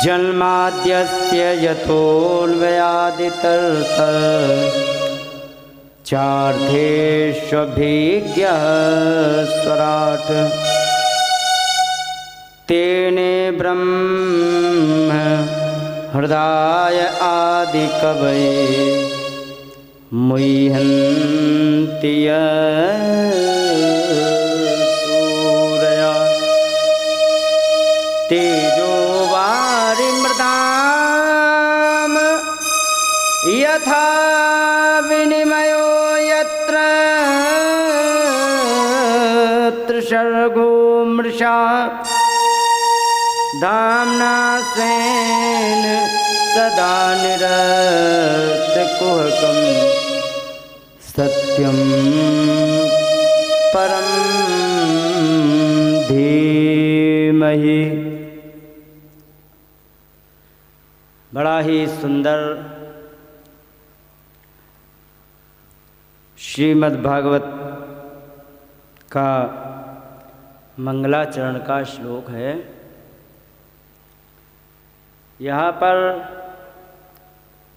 जन्माद्यस्य यतोऽन्वयादितरतश्चार्थेष्वभिज्ञः स्वराट् तेने ब्रह्म हृदय आदिकवये मुह्यन्ति सूरया तेजो वारिमृताम् यथा विनिमयो यत्र त्रिसर्गो मृषा धाम्ना स्वेन सदा निरस्तकुहकं सत्यं परं धीमहि। बड़ा ही सुंदर श्रीमद् भागवत का मंगलाचरण का श्लोक है। यहाँ पर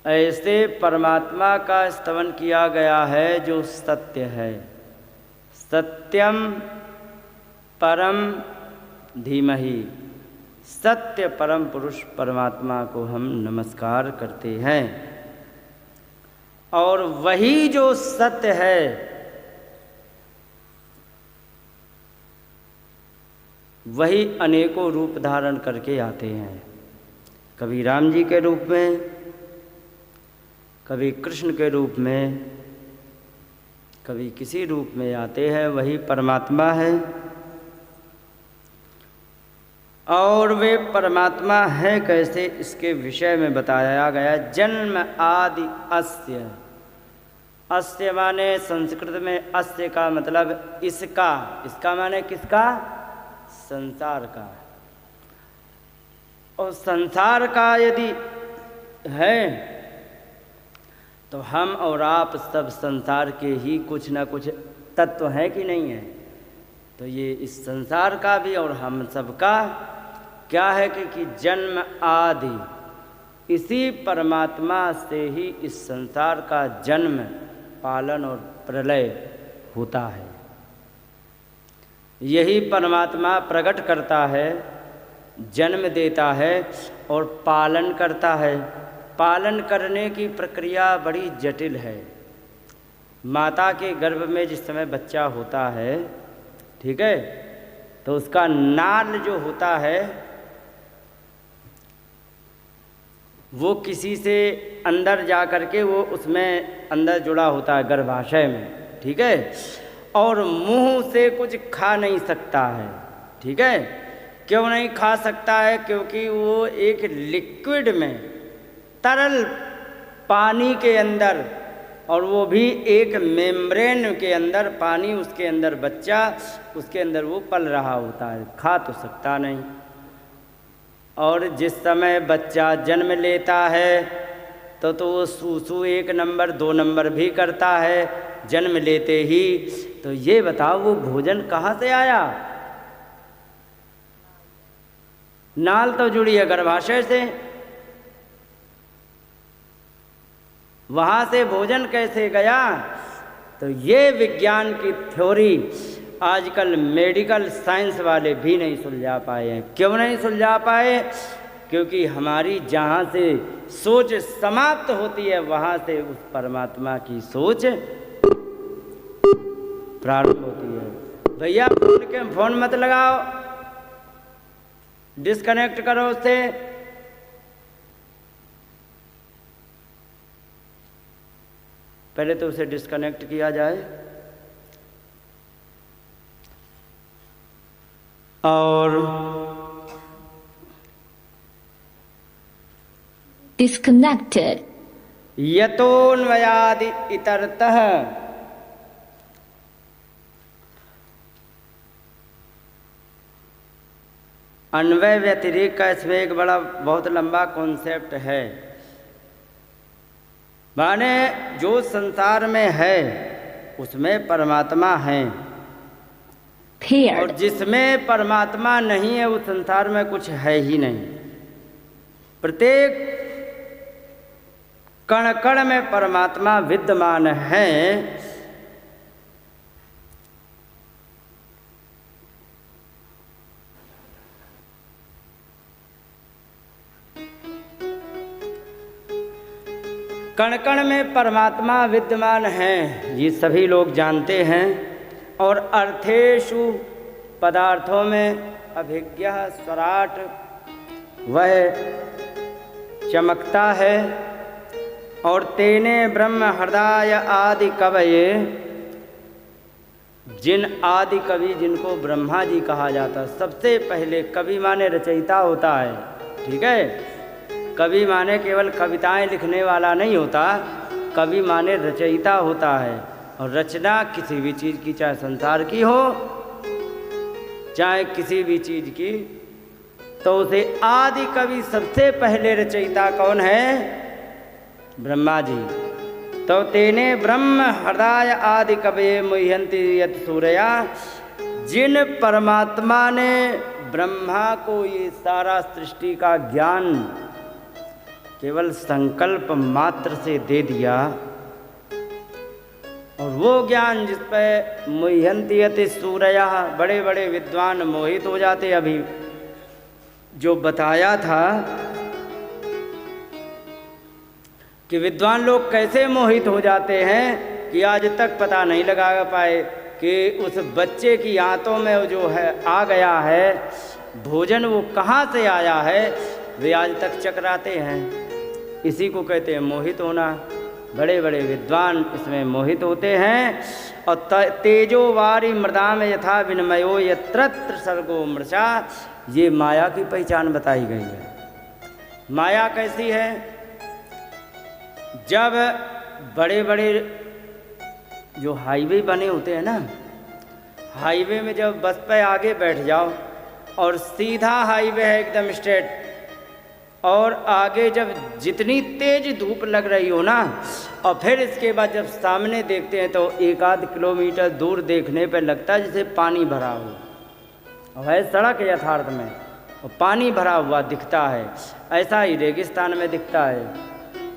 ऐसे परमात्मा का स्तवन किया गया है जो सत्य है। सत्यम परम धीमहि। सत्य परम पुरुष परमात्मा को हम नमस्कार करते हैं। और वही जो सत्य है वही अनेकों रूप धारण करके आते हैं। कभी राम जी के रूप में, कभी कृष्ण के रूप में, कभी किसी रूप में आते हैं। वही परमात्मा है। और वे परमात्मा है कैसे, इसके विषय में बताया गया। जन्म आदि अस्य। अस्य माने संस्कृत में अस्य का मतलब इसका। इसका माने किसका? संसार का। और संसार का यदि है तो हम और आप सब संसार के ही कुछ ना कुछ तत्व हैं कि नहीं है। तो ये इस संसार का भी और हम सब का क्या है कि जन्म आदि इसी परमात्मा से ही इस संसार का जन्म, पालन और प्रलय होता है। यही परमात्मा प्रकट करता है, जन्म देता है और पालन करता है। पालन करने की प्रक्रिया बड़ी जटिल है। माता के गर्भ में जिस समय बच्चा होता है, ठीक है, तो उसका नाल जो होता है वो किसी से अंदर जा कर के वो उसमें अंदर जुड़ा होता है गर्भाशय में, ठीक है। और मुंह से कुछ खा नहीं सकता है, ठीक है। क्यों नहीं खा सकता है? क्योंकि वो एक लिक्विड में, तरल पानी के अंदर, और वो भी एक मेम्ब्रेन के अंदर पानी, उसके अंदर बच्चा, उसके अंदर वो पल रहा होता है। खा तो सकता नहीं। और जिस समय बच्चा जन्म लेता है तो वो सूसू 1 नंबर 2 नंबर भी करता है जन्म लेते ही। तो ये बताओ वो भोजन कहाँ से आया? नाल तो जुड़ी है गर्भाशय से, वहाँ से भोजन कैसे गया? तो ये विज्ञान की थ्योरी आजकल मेडिकल साइंस वाले भी नहीं सुलझा पाए हैं। क्यों नहीं सुलझा पाए? क्योंकि हमारी जहाँ से सोच समाप्त होती है वहाँ से उस परमात्मा की सोच प्रारंभ होती है। भैया फोन मत लगाओ, डिस्कनेक्ट करो उससे। पहले तो उसे डिस्कनेक्ट किया जाए। और disconnected यतोऽन्वयादि इतरतः अन्वय व्यतिरेक का इसमें एक बड़ा बहुत लंबा कॉन्सेप्ट है। माने जो संसार में है उसमें परमात्मा है, और जिसमें परमात्मा नहीं है उस संसार में कुछ है ही नहीं। प्रत्येक कण कण में परमात्मा विद्यमान है। कण कण में परमात्मा विद्यमान है, ये सभी लोग जानते हैं। और अर्थेषु पदार्थों में अभिज्ञः स्वराट, वह चमकता है। और तेने ब्रह्म हृदय आदि कवये, जिन आदि कवि जिनको ब्रह्मा जी कहा जाता है। सबसे पहले कवि माने रचयिता होता है, ठीक है। कवि माने केवल कविताएं लिखने वाला नहीं होता, कवि माने रचयिता होता है। और रचना किसी भी चीज़ की, चाहे संसार की हो चाहे किसी भी चीज़ की, तो उसे आदि कवि सबसे पहले रचयिता कौन है? ब्रह्मा जी। तो तेने ब्रह्म हृदय आदि कवये मुह्यन्ति यत् सूरया, जिन परमात्मा ने ब्रह्मा को ये सारा सृष्टि का ज्ञान केवल संकल्प मात्र से दे दिया, और वो ज्ञान जिस पर मुह्यन्ति यत् सूरया, बड़े बड़े विद्वान मोहित हो जाते। अभी जो बताया था कि विद्वान लोग कैसे मोहित हो जाते हैं कि आज तक पता नहीं लगा पाए कि उस बच्चे की आंतों में जो है आ गया है भोजन, वो कहाँ से आया है, वे आज तक चकराते हैं। इसी को कहते हैं मोहित होना। बड़े बड़े विद्वान इसमें मोहित होते हैं। और तेजो वारी मृदा में यथा विनिमयो यत्रत्र सर्गो मृषा, ये माया की पहचान बताई गई है। माया कैसी है? जब बड़े बड़े जो हाईवे बने होते हैं ना, हाईवे में जब बस पे आगे बैठ जाओ और सीधा हाईवे है एकदम स्ट्रेट, और आगे जब जितनी तेज धूप लग रही हो ना, और फिर इसके बाद जब सामने देखते हैं तो एक आध किलोमीटर दूर देखने पे लगता है जैसे पानी भरा हो। और है सड़क यथार्थ में और पानी भरा हुआ दिखता है, ऐसा ही रेगिस्तान में दिखता है।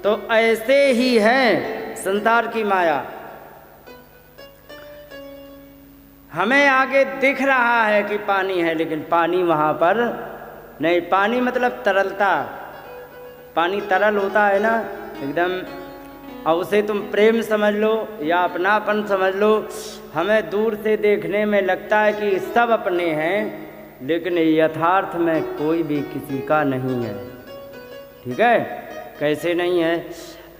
तो ऐसे ही है संसार की माया। हमें आगे दिख रहा है कि पानी है, लेकिन पानी वहाँ पर नहीं। पानी मतलब तरलता, पानी तरल होता है ना एकदम। और उसे तुम प्रेम समझ लो या अपनापन समझ लो। हमें दूर से देखने में लगता है कि सब अपने हैं, लेकिन यथार्थ में कोई भी किसी का नहीं है। ठीक है? कैसे नहीं है?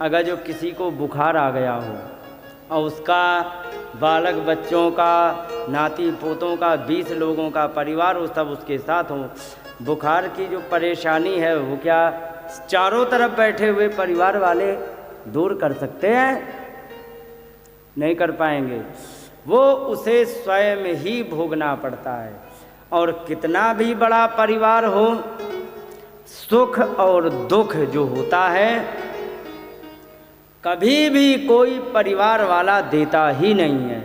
अगर जो किसी को बुखार आ गया हो और उसका बालक बच्चों का, नाती पोतों का, 20 लोगों का परिवार हो, सब उसके साथ हो, बुखार की जो परेशानी है वो क्या चारों तरफ बैठे हुए परिवार वाले दूर कर सकते हैं? नहीं कर पाएंगे। वो उसे स्वयं ही भोगना पड़ता है। और कितना भी बड़ा परिवार हो, सुख और दुख जो होता है कभी भी कोई परिवार वाला देता ही नहीं है।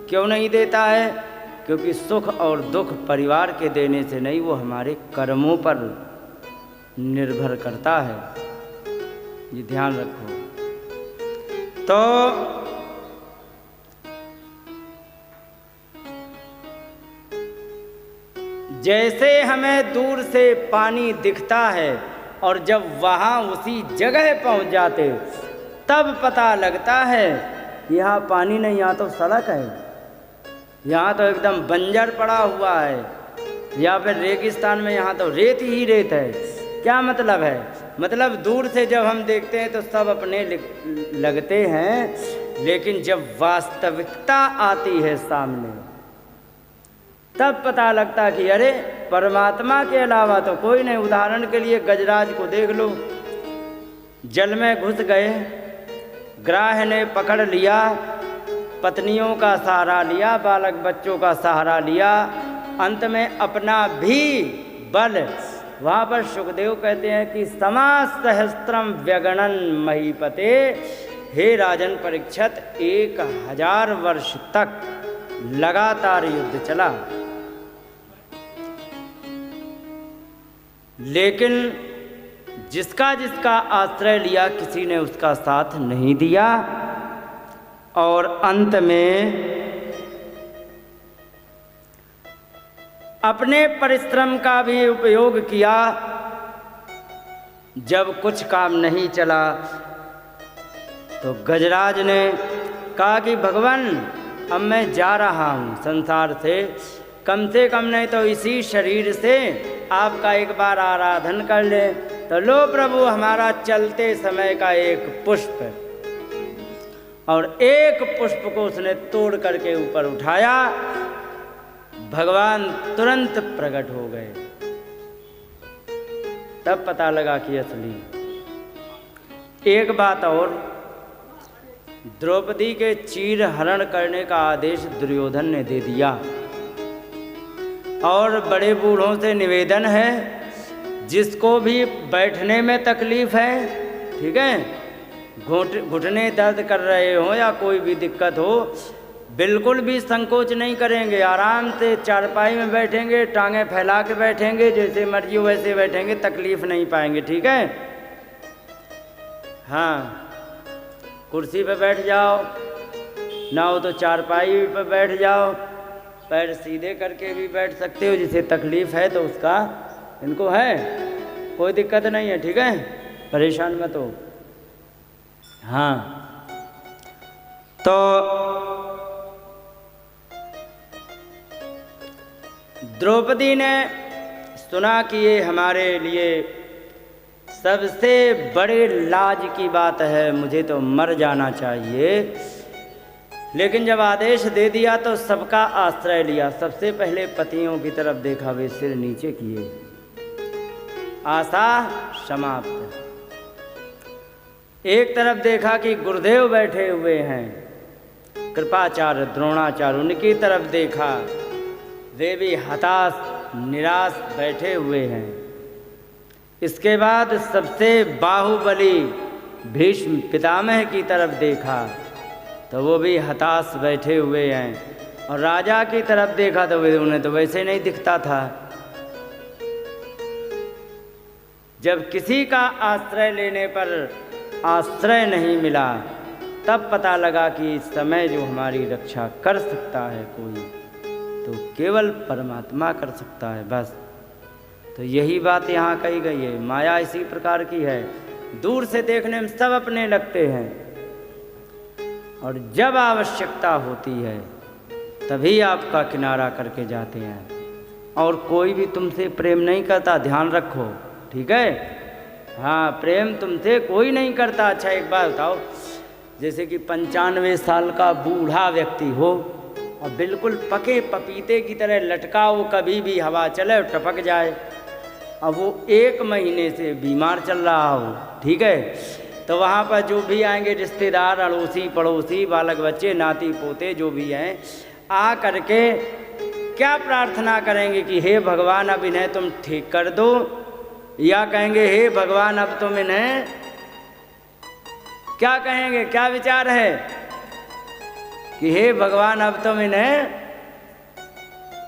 क्यों नहीं देता है? क्योंकि सुख और दुख परिवार के देने से नहीं, वो हमारे कर्मों पर निर्भर करता है। ये ध्यान रखो। तो जैसे हमें दूर से पानी दिखता है और जब वहाँ उसी जगह पहुँच जाते तब पता लगता है यहाँ पानी नहीं, यहाँ तो सड़क है, यहाँ तो एकदम बंजर पड़ा हुआ है, या फिर रेगिस्तान में यहाँ तो रेत ही रेत है। क्या मतलब है? मतलब दूर से जब हम देखते हैं तो सब अपने लगते हैं, लेकिन जब वास्तविकता आती है सामने तब पता लगता कि अरे परमात्मा के अलावा तो कोई नहीं। उदाहरण के लिए गजराज को देख लो, जल में घुस गए, ग्राह ने पकड़ लिया, पत्नियों का सहारा लिया, बालक बच्चों का सहारा लिया, अंत में अपना भी बल। वहाँ पर सुखदेव कहते हैं कि समासहस्त्रम व्यगणन महीपते, हे राजन परीक्षित 1000 वर्ष तक लगातार युद्ध चला, लेकिन जिसका जिसका आश्रय लिया किसी ने उसका साथ नहीं दिया, और अंत में अपने परिश्रम का भी उपयोग किया। जब कुछ काम नहीं चला तो गजराज ने कहा कि भगवान अब मैं जा रहा हूँ संसार से कम नहीं तो इसी शरीर से आपका एक बार आराधन कर ले। तो लो प्रभु हमारा चलते समय का एक पुष्प, और एक पुष्प को उसने तोड़ करके ऊपर उठाया। भगवान तुरंत प्रकट हो गए। तब पता लगा कि असली। एक बात और, द्रौपदी के चीर हरण करने का आदेश दुर्योधन ने दे दिया, और बड़े बूढ़ों से निवेदन है जिसको भी बैठने में तकलीफ है, ठीक है, घुटने दर्द कर रहे हो या कोई भी दिक्कत हो, बिल्कुल भी संकोच नहीं करेंगे। आराम से चारपाई में बैठेंगे, टांगें फैला के बैठेंगे, जैसे मर्जी हो वैसे बैठेंगे, तकलीफ नहीं पाएंगे, ठीक है। हाँ, कुर्सी पे बैठ जाओ, ना हो तो चारपाई पे बैठ जाओ, पैर सीधे करके भी बैठ सकते हो। जिसे तकलीफ है तो उसका इनको है, कोई दिक्कत नहीं है, ठीक है, परेशान मत हो। हाँ, तो द्रौपदी ने सुना कि ये हमारे लिए सबसे बड़े लाज की बात है, मुझे तो मर जाना चाहिए। लेकिन जब आदेश दे दिया तो सबका आश्रय लिया। सबसे पहले पतियों की तरफ देखा, वे सिर नीचे किए, आशा समाप्त। एक तरफ देखा कि गुरुदेव बैठे हुए हैं, कृपाचार्य द्रोणाचार्य, उनकी तरफ देखा, वे भी हताश निराश बैठे हुए हैं। इसके बाद सबसे बाहुबली भीष्म पितामह की तरफ देखा तो वो भी हताश बैठे हुए हैं, और राजा की तरफ देखा तो उन्हें तो वैसे नहीं दिखता था। जब किसी का आश्रय लेने पर आश्रय नहीं मिला, तब पता लगा कि इस समय जो हमारी रक्षा कर सकता है कोई, तो केवल परमात्मा कर सकता है, बस। तो यही बात यहाँ कही गई है। माया इसी प्रकार की है, दूर से देखने में सब अपने लगते हैं, और जब आवश्यकता होती है तभी आपका किनारा करके जाते हैं। और कोई भी तुमसे प्रेम नहीं करता, ध्यान रखो, ठीक है। हाँ, प्रेम तुमसे कोई नहीं करता। अच्छा एक बात बताओ, जैसे कि 95 साल का बूढ़ा व्यक्ति हो और बिल्कुल पके पपीते की तरह लटका हो, कभी भी हवा चले और टपक जाए, अब वो 1 महीने से बीमार चल रहा हो, ठीक है, तो वहाँ पर जो भी आएंगे रिश्तेदार, अड़ोसी पड़ोसी, बालक बच्चे, नाती पोते जो भी हैं, आ करके क्या प्रार्थना करेंगे कि हे भगवान अब इन्हें तुम ठीक कर दो, या कहेंगे हे भगवान अब तुम इन्हें, क्या कहेंगे, क्या विचार है कि हे भगवान अब तुम इन्हें,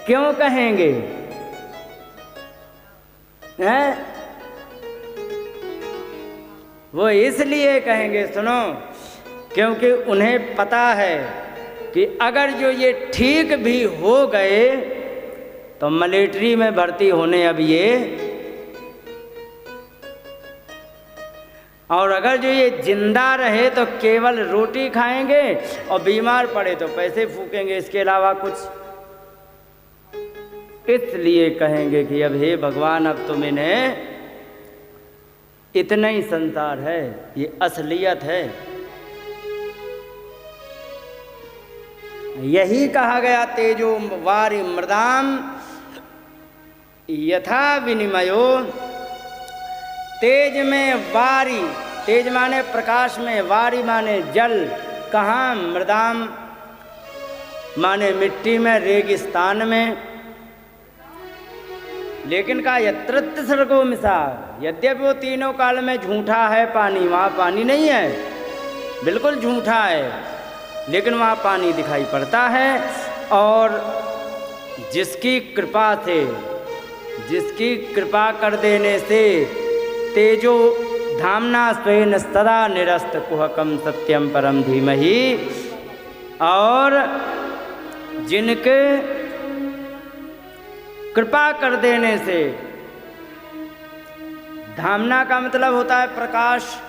क्यों कहेंगे हैं? वो इसलिए कहेंगे, सुनो, क्योंकि उन्हें पता है कि अगर जो ये ठीक भी हो गए तो मिलिट्री में भर्ती होने अब ये, और अगर जो ये जिंदा रहे तो केवल रोटी खाएंगे, और बीमार पड़े तो पैसे फूकेंगे, इसके अलावा कुछ। इसलिए कहेंगे कि अब हे भगवान अब तुम इन्हें, इतना ही संसार है, ये असलियत है। यही कहा गया, तेजो वारि मृदाम यथा विनिमयो। तेज में वारी, तेज माने प्रकाश में, वारी माने जल, कहाँ, मृदाम माने मिट्टी में, रेगिस्तान में। लेकिन का यत्रत्य सर्गो मिसा, यद्यपि वो तीनों काल में झूठा है पानी, वहाँ पानी नहीं है, बिल्कुल झूठा है, लेकिन वहाँ पानी दिखाई पड़ता है। और जिसकी कृपा से, जिसकी कृपा कर देने से तेजो धामना स्वेन सदा निरस्त कुहकम सत्यम परम धीमहि। और जिनके कृपा कर देने से, धामना का मतलब होता है प्रकाश,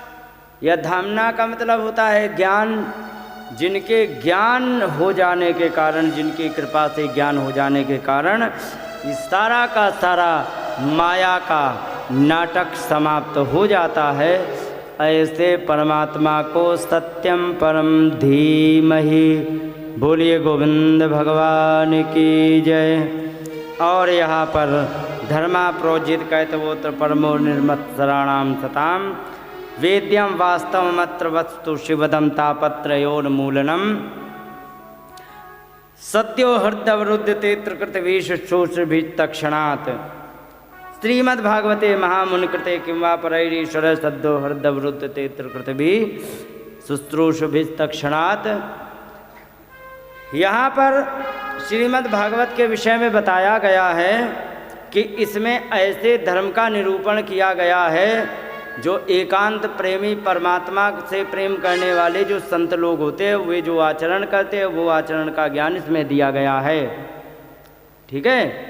या धामना का मतलब होता है ज्ञान। जिनके ज्ञान हो जाने के कारण, जिनकी कृपा से ज्ञान हो जाने के कारण इस सारा का सारा माया का नाटक समाप्त हो जाता है। ऐसे परमात्मा को सत्यम परम धीमहि। बोलिए गोविंद भगवान की जय। और यहाँ पर धर्मा प्रोजित कैतवोत्र परमो निर्मत्सराणाम सताम वेद्यम वास्तवमत्र वस्तु शिवदम तापत्रयोन्मूलनम सत्यो हृदवरुद्धते त्रिकृतवीशोषभितक्षणात्। श्रीमद्भागवते महामुनिकृते किं वा परैरीश्वर सद्यो हृदवरुद्धते त्रिकृतभी शुश्रूषभितक्षणात्। यहाँ पर श्रीमद्भागवत के विषय में बताया गया है कि इसमें ऐसे धर्म का निरूपण किया गया है जो एकांत प्रेमी परमात्मा से प्रेम करने वाले जो संत लोग होते हैं, वे जो आचरण करते हैं, वो आचरण का ज्ञान इसमें दिया गया है। ठीक है।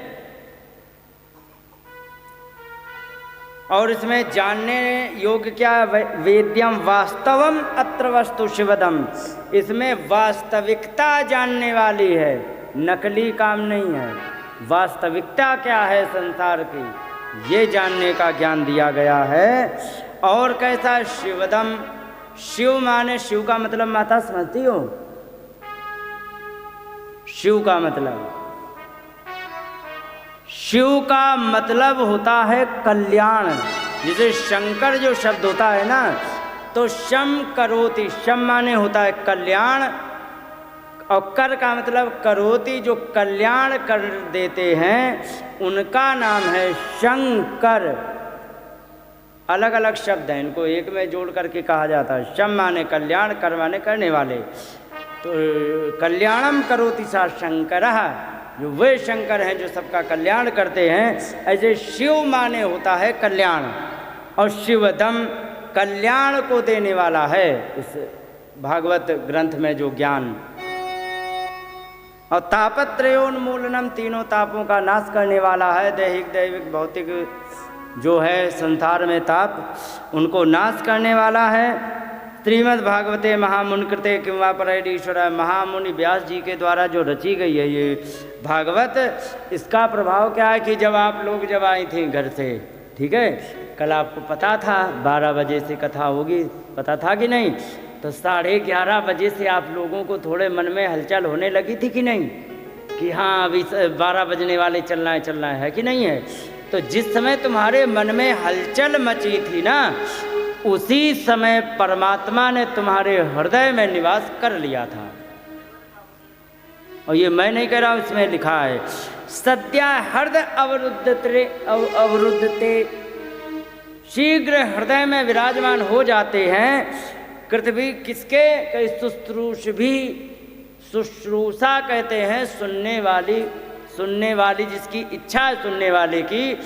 और इसमें जानने योग्य क्या, वेद्यम वास्तवम अत्र वस्तु शिवदम, इसमें वास्तविकता जानने वाली है, नकली काम नहीं है। वास्तविकता क्या है संसार की, ये जानने का ज्ञान दिया गया है। और कैसा शिवदम, शिव माने, शिव का मतलब माता समझती हो? शिव का मतलब, शिव का मतलब होता है कल्याण। जैसे शंकर जो शब्द होता है ना, तो शम करोति, शम माने होता है कल्याण, और कर का मतलब करोति, जो कल्याण कर देते हैं उनका नाम है शंकर। अलग अलग शब्द हैं, इनको एक में जोड़ करके कहा जाता है। शम माने कल्याण, कर माने करने वाले। तो कल्याणम करोति सा शंकरः, जो वे शंकर हैं जो सबका कल्याण करते हैं। ऐसे शिव माने होता है कल्याण, और शिवदम कल्याण को देने वाला है इस भागवत ग्रंथ में जो ज्ञान। और तापत्रयोन्मूलनम, तीनों तापों का नाश करने वाला है। दैहिक दैविक भौतिक जो है संसार में ताप, उनको नाश करने वाला है। श्रीमद् भागवते महामुनिकृते किं वा परैरीश्वर, महामुनि व्यास जी के द्वारा जो रची गई है ये भागवत, इसका प्रभाव क्या है कि जब आप लोग जब आई थी घर से, ठीक है, कल आपको पता था 12 बजे से कथा होगी, पता था कि नहीं? तो 11:30 बजे से आप लोगों को थोड़े मन में हलचल होने लगी थी कि नहीं, कि हाँ अभी 12 बजने वाले, चलना है कि नहीं है? तो जिस समय तुम्हारे मन में हलचल मची थी ना, उसी समय परमात्मा ने तुम्हारे हृदय में निवास कर लिया था। और ये मैं नहीं कह रहा हूँ, इसमें लिखा है सद्या हृदय अवरुद्धते, शीघ्र हृदय में विराजमान हो जाते हैं। कृतभी किसके, कई शुश्रूष भी, शुश्रूषा कहते हैं सुनने वाली जिसकी इच्छा है सुनने वाले की,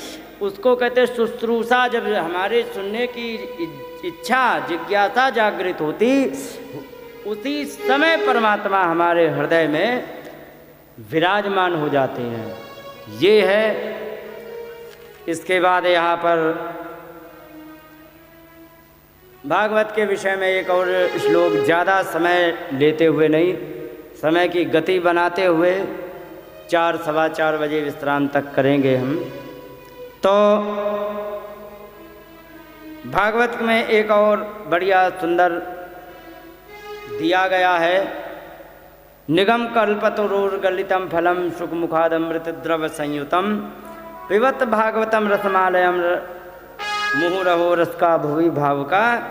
उसको कहते हैं शुश्रूषा। जब हमारे सुनने की इच्छा जिज्ञासा जागृत होती, उसी समय परमात्मा हमारे हृदय में विराजमान हो जाते हैं। ये है। इसके बाद यहाँ पर भागवत के विषय में एक और श्लोक, ज़्यादा समय लेते हुए नहीं, समय की गति बनाते हुए 4 सवा 4 बजे विश्राम तक करेंगे हम। तो भागवत में एक और बढ़िया सुंदर दिया गया है, निगम कल्पतरोर्गलितम फलम शुकमुखादमृत द्रव संयुतम पिबत भागवतम रसमालयम मुहुरहो रस का भुवि भाव का।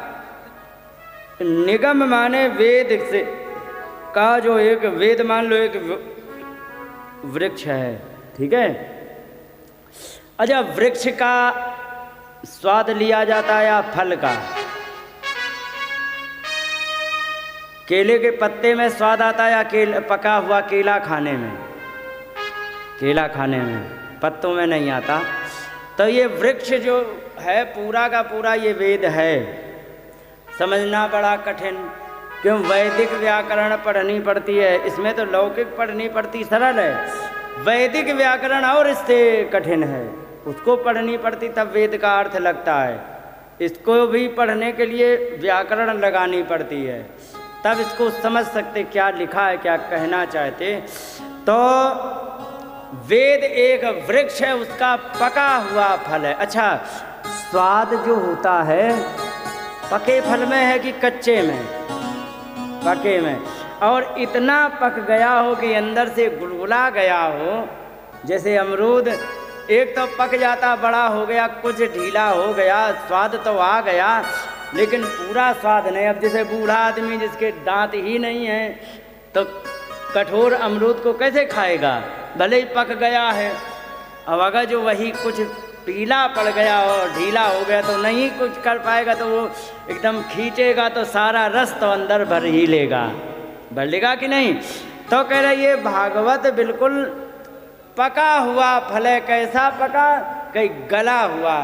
निगम माने वेद से का, जो एक वेद मान लो एक वृक्ष है, ठीक है। अच्छा, वृक्ष का स्वाद लिया जाता है या फल का? केले के पत्ते में स्वाद आता है या पका हुआ केला खाने में? केला खाने में, पत्तों में नहीं आता। तो ये वृक्ष जो है पूरा का पूरा ये वेद है। समझना बड़ा कठिन, क्यों? वैदिक व्याकरण पढ़नी पड़ती है, इसमें तो लौकिक पढ़नी पड़ती, सरल है। वैदिक व्याकरण और इससे कठिन है, उसको पढ़नी पड़ती तब वेद का अर्थ लगता है। इसको भी पढ़ने के लिए व्याकरण लगानी पड़ती है, तब इसको समझ सकते क्या लिखा है, क्या कहना चाहते। तो वेद एक वृक्ष है, उसका पका हुआ फल है। अच्छा, स्वाद जो होता है पके फल में है कि कच्चे में? पके में। और इतना पक गया हो कि अंदर से गुलगुला गया हो, जैसे अमरूद एक तो पक जाता, बड़ा हो गया, कुछ ढीला हो गया, स्वाद तो आ गया लेकिन पूरा स्वाद नहीं। अब जैसे बूढ़ा आदमी जिसके दांत ही नहीं है तो कठोर अमरूद को कैसे खाएगा? भले ही पक गया है। अब अगर जो वही कुछ पीला पड़ गया और ढीला हो गया तो नहीं कुछ कर पाएगा, तो वो एकदम खींचेगा तो सारा रस तो अंदर भर ही लेगा, भर लेगा कि नहीं? तो कह रहे ये भागवत बिल्कुल पका हुआ फल है। कैसा पका? कहीं गला हुआ,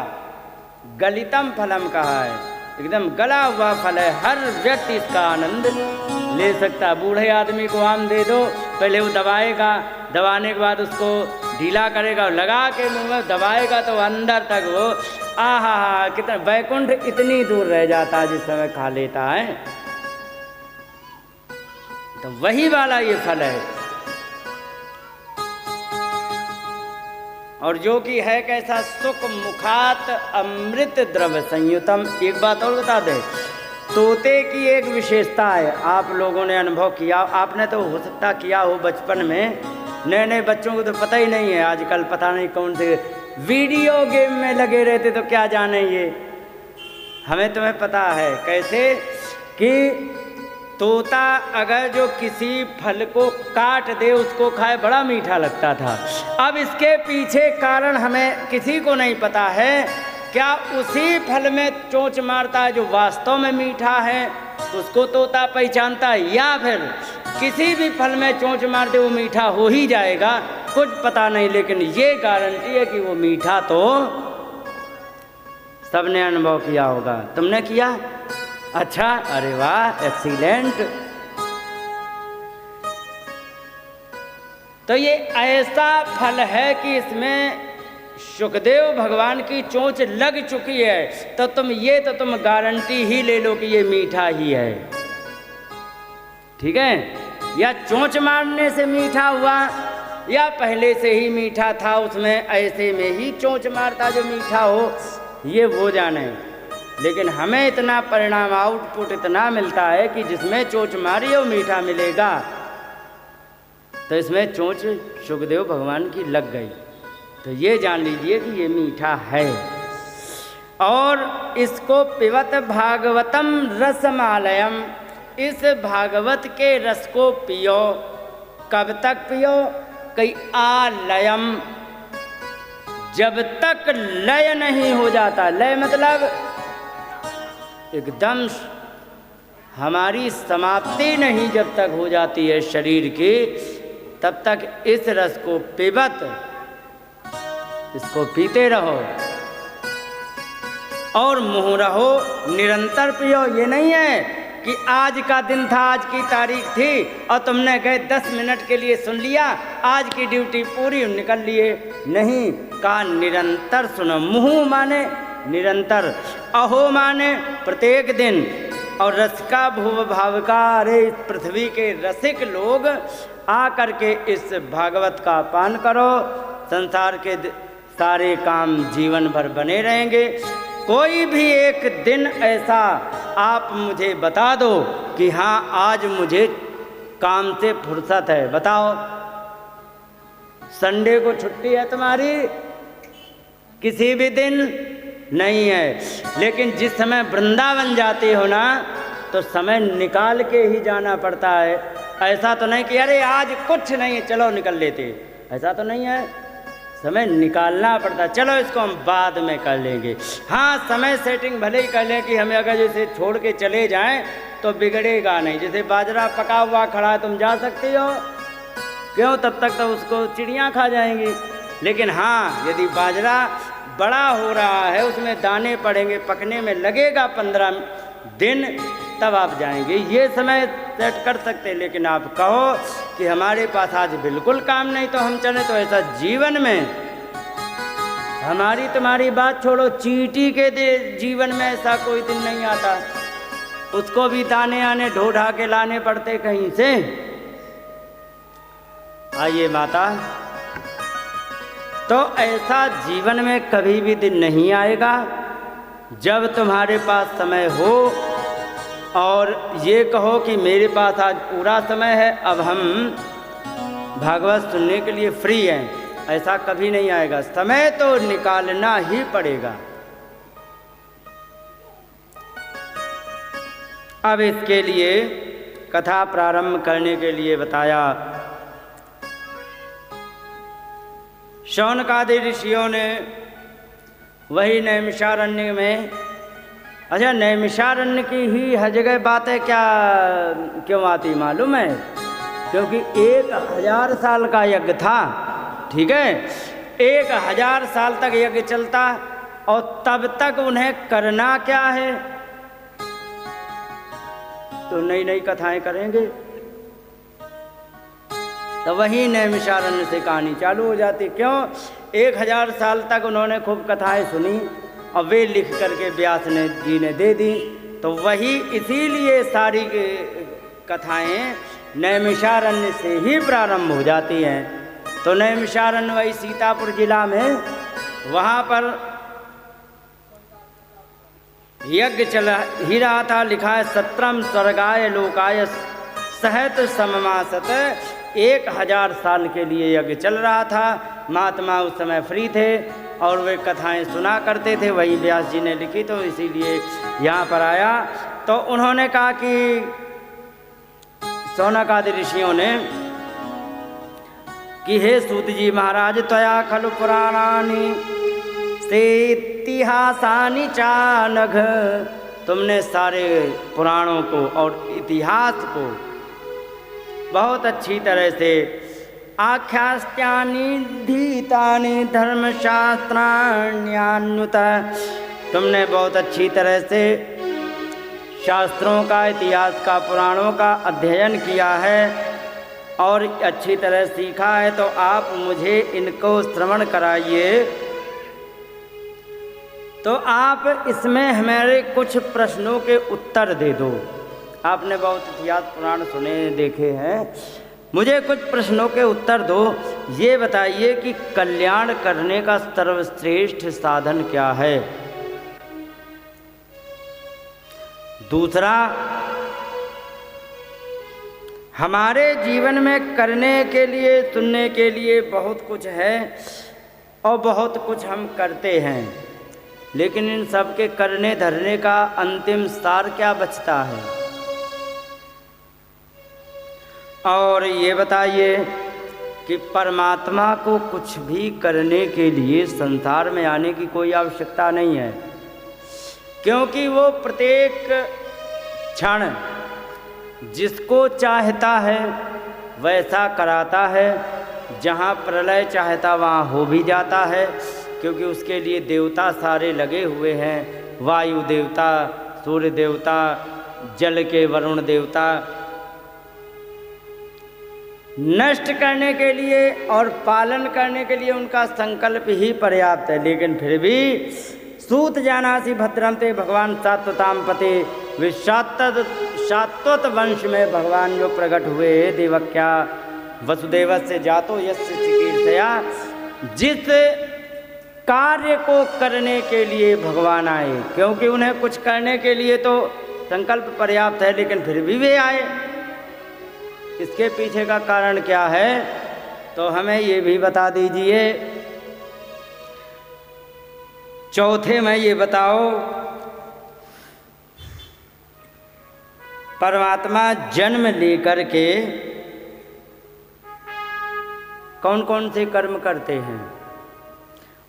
गलितम फलम कहा है, एकदम गला हुआ फल है। हर व्यक्ति इसका आनंद ले सकता। बूढ़े आदमी को आम दे दो, पहले वो दबाएगा, दबाने के बाद उसको ढीला करेगा, लगा के मुंह में दबाएगा तो अंदर तक वो आहा हा, कितना वैकुंठ इतनी दूर रह जाता है जिस समय खा लेता है। तो वही वाला ये फल है। और जो कि है कैसा? सुख मुखात अमृत द्रव संयुतम। एक बात और बता दे, तोते की एक विशेषता है, आप लोगों ने अनुभव किया, आपने तो हो सकता किया हो बचपन में। नए नए बच्चों को तो पता ही नहीं है, आजकल पता नहीं कौन से वीडियो गेम में लगे रहते, तो क्या जाने ये। हमें तुम्हें पता है कैसे कि तोता अगर जो किसी फल को काट दे उसको खाए, बड़ा मीठा लगता था। अब इसके पीछे कारण हमें किसी को नहीं पता है। क्या उसी फल में चोंच मारता है जो वास्तव में मीठा है, उसको तोता पहचानता है, या फिर किसी भी फल में चोंच मारते वो मीठा हो ही जाएगा? कुछ पता नहीं, लेकिन ये गारंटी है कि वो मीठा तो सबने अनुभव किया होगा। तुमने किया? अच्छा, अरे वाह, एक्सीलेंट। तो ये ऐसा फल है कि इसमें सुखदेव भगवान की चोंच लग चुकी है, तो तुम गारंटी ही ले लो कि ये मीठा ही है। ठीक है? या चोंच मारने से मीठा हुआ, या पहले से ही मीठा था, उसमें ऐसे में ही चोंच मारता जो मीठा हो, ये वो जाने। लेकिन हमें इतना परिणाम, आउटपुट इतना मिलता है कि जिसमें चोंच मारी हो मीठा मिलेगा। तो इसमें चोंच सुखदेव भगवान की लग गई, तो ये जान लीजिए कि ये मीठा है। और इसको पिबत भागवतम रसमालयम, इस भागवत के रस को पियो। कब तक पियो? कई आलयम, जब तक लय नहीं हो जाता। लय मतलब एकदम हमारी समाप्ति नहीं जब तक हो जाती है शरीर की, तब तक इस रस को पिबत, इसको पीते रहो और मुँह रहो, निरंतर पियो। ये नहीं है कि आज का दिन था, आज की तारीख थी और तुमने गए 10 मिनट के लिए सुन लिया, आज की ड्यूटी पूरी निकल लिए। नहीं, का निरंतर सुनो। मुँह माने निरंतर, अहो माने प्रत्येक दिन, और रस का भूव भाव का। अरे इस पृथ्वी के रसिक लोग आ करके इस भागवत का पान करो, संसार के सारे काम जीवन भर बने रहेंगे। कोई भी एक दिन ऐसा आप मुझे बता दो कि हाँ आज मुझे काम से फुर्सत है, बताओ। संडे को छुट्टी है तुम्हारी? किसी भी दिन नहीं है। लेकिन जिस समय वृंदावन जाते हो ना, तो समय निकाल के ही जाना पड़ता है। ऐसा तो नहीं कि अरे आज कुछ नहीं है चलो निकल लेते, ऐसा तो नहीं है। समय निकालना पड़ता है। चलो इसको हम बाद में कर लेंगे। हाँ, समय सेटिंग भले ही कर लें कि हमें अगर जैसे छोड़ के चले जाएं तो बिगड़ेगा नहीं। जैसे बाजरा पका हुआ खड़ा है, तुम जा सकती हो, क्यों? तब तक तो उसको चिड़ियाँ खा जाएंगी। लेकिन हाँ, यदि बाजरा बड़ा हो रहा है, उसमें दाने पड़ेंगे, पकने में लगेगा 15 दिन, तब आप जाएंगे, ये समय सेट कर सकते। लेकिन आप कहो कि हमारे पास आज बिल्कुल काम नहीं तो हम चले, तो ऐसा जीवन में, हमारी तुम्हारी बात छोड़ो, चींटी के जीवन में ऐसा कोई दिन नहीं आता, उसको भी दाने आने ढो ढा के लाने पड़ते कहीं से। आइए माता, तो ऐसा जीवन में कभी भी दिन नहीं आएगा जब तुम्हारे पास समय हो और ये कहो कि मेरे पास आज पूरा समय है, अब हम भागवत सुनने के लिए फ्री हैं, ऐसा कभी नहीं आएगा। समय तो निकालना ही पड़ेगा। अब इसके लिए कथा प्रारंभ करने के लिए बताया, शौनकादि ऋषियों ने वही नैमिषारण्य में, अच्छा नैमिषारण्य की ही हर जगह बातें क्या क्यों आती मालूम है? क्योंकि 1000 साल का यज्ञ था, ठीक है, 1000 साल तक यज्ञ चलता और तब तक उन्हें करना क्या है, तो नई नई कथाएं करेंगे। तो वही नैमिषारण्य से कहानी चालू हो जाती। क्यों? 1000 साल तक उन्होंने खूब कथाएं सुनी और वे लिख करके व्यास जी ने दे दी। तो वही इसीलिए सारी कथाएं नैमिषारण्य से ही प्रारंभ हो जाती हैं। तो नैमिषारण्य वही सीतापुर जिला में, वहाँ पर यज्ञ चल ही रहा था। लिखा है 17 स्वर्गाय लोकाय सहत सममासत, 1000 साल के लिए यज्ञ चल रहा था। महात्मा उस समय फ्री थे और वे कथाएं सुना करते थे, वही व्यास जी ने लिखी, तो इसीलिए यहाँ पर आया। तो उन्होंने कहा कि शौनकादि ऋषियों ने कि हे सूत जी महाराज, त्वया खलु पुराणानि से इतिहासानि चानघ, तुमने सारे पुराणों को और इतिहास को बहुत अच्छी तरह से आख्यास्त्यानि धीतानि धर्मशास्त्राण्यान्युत, तुमने बहुत अच्छी तरह से शास्त्रों का, इतिहास का, पुराणों का अध्ययन किया है और अच्छी तरह सीखा है। तो आप मुझे इनको श्रवण कराइए। तो आप इसमें हमारे कुछ प्रश्नों के उत्तर दे दो। आपने बहुत इतिहास पुराण सुने देखे हैं, मुझे कुछ प्रश्नों के उत्तर दो। ये बताइए कि कल्याण करने का सर्वश्रेष्ठ साधन क्या है? दूसरा, हमारे जीवन में करने के लिए, सुनने के लिए बहुत कुछ है और बहुत कुछ हम करते हैं, लेकिन इन सब के करने धरने का अंतिम सार क्या बचता है? और ये बताइए कि परमात्मा को कुछ भी करने के लिए संसार में आने की कोई आवश्यकता नहीं है, क्योंकि वो प्रत्येक क्षण जिसको चाहता है वैसा कराता है। जहाँ प्रलय चाहता वहाँ हो भी जाता है, क्योंकि उसके लिए देवता सारे लगे हुए हैं, वायु देवता, सूर्य देवता, जल के वरुण देवता, नष्ट करने के लिए और पालन करने के लिए उनका संकल्प ही पर्याप्त है। लेकिन फिर भी सूत जानासी भद्रम ते, भगवान सात्वताम पते, शाश्वत वंश में भगवान जो प्रकट हुए देवक्या वसुदेव से जातो यस्य चिकीर्षया, जिस कार्य को करने के लिए भगवान आए, क्योंकि उन्हें कुछ करने के लिए तो संकल्प पर्याप्त है, लेकिन फिर भी वे आए। इसके पीछे का कारण क्या है, तो हमें ये भी बता दीजिए। चौथे में ये बताओ, परमात्मा जन्म लेकर के कौन कौन से कर्म करते हैं?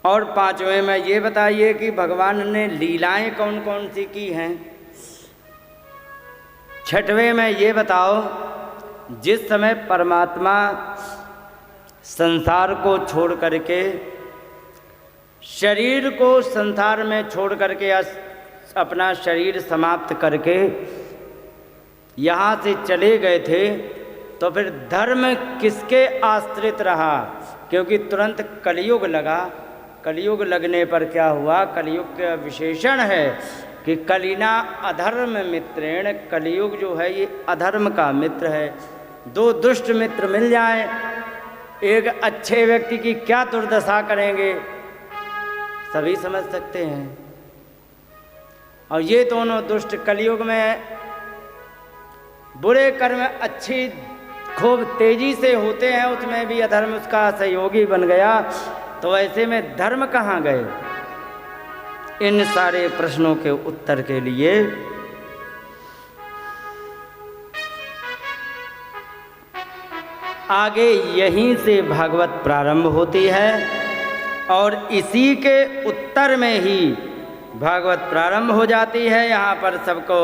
और पांचवें में ये बताइए कि भगवान ने लीलाएं कौन कौन सी की हैं? छठवें में ये बताओ, जिस समय परमात्मा संसार को छोड़ करके शरीर को संसार में छोड़ करके या अपना शरीर समाप्त करके यहाँ से चले गए थे, तो फिर धर्म किसके आश्रित रहा? क्योंकि तुरंत कलयुग लगा। कलयुग लगने पर क्या हुआ? कलयुग का विशेषण है कि कलिना अधर्म मित्रेण। कलयुग जो है ये अधर्म का मित्र है। दो दुष्ट मित्र मिल जाएं, एक अच्छे व्यक्ति की क्या दुर्दशा करेंगे सभी समझ सकते हैं। और ये दोनों दुष्ट कलयुग में बुरे कर्म अच्छी खूब तेजी से होते हैं, उसमें भी अधर्म उसका सहयोगी बन गया, तो ऐसे में धर्म कहाँ गए? इन सारे प्रश्नों के उत्तर के लिए आगे यहीं से भागवत प्रारंभ होती है और इसी के उत्तर में ही भागवत प्रारंभ हो जाती है। यहाँ पर सबको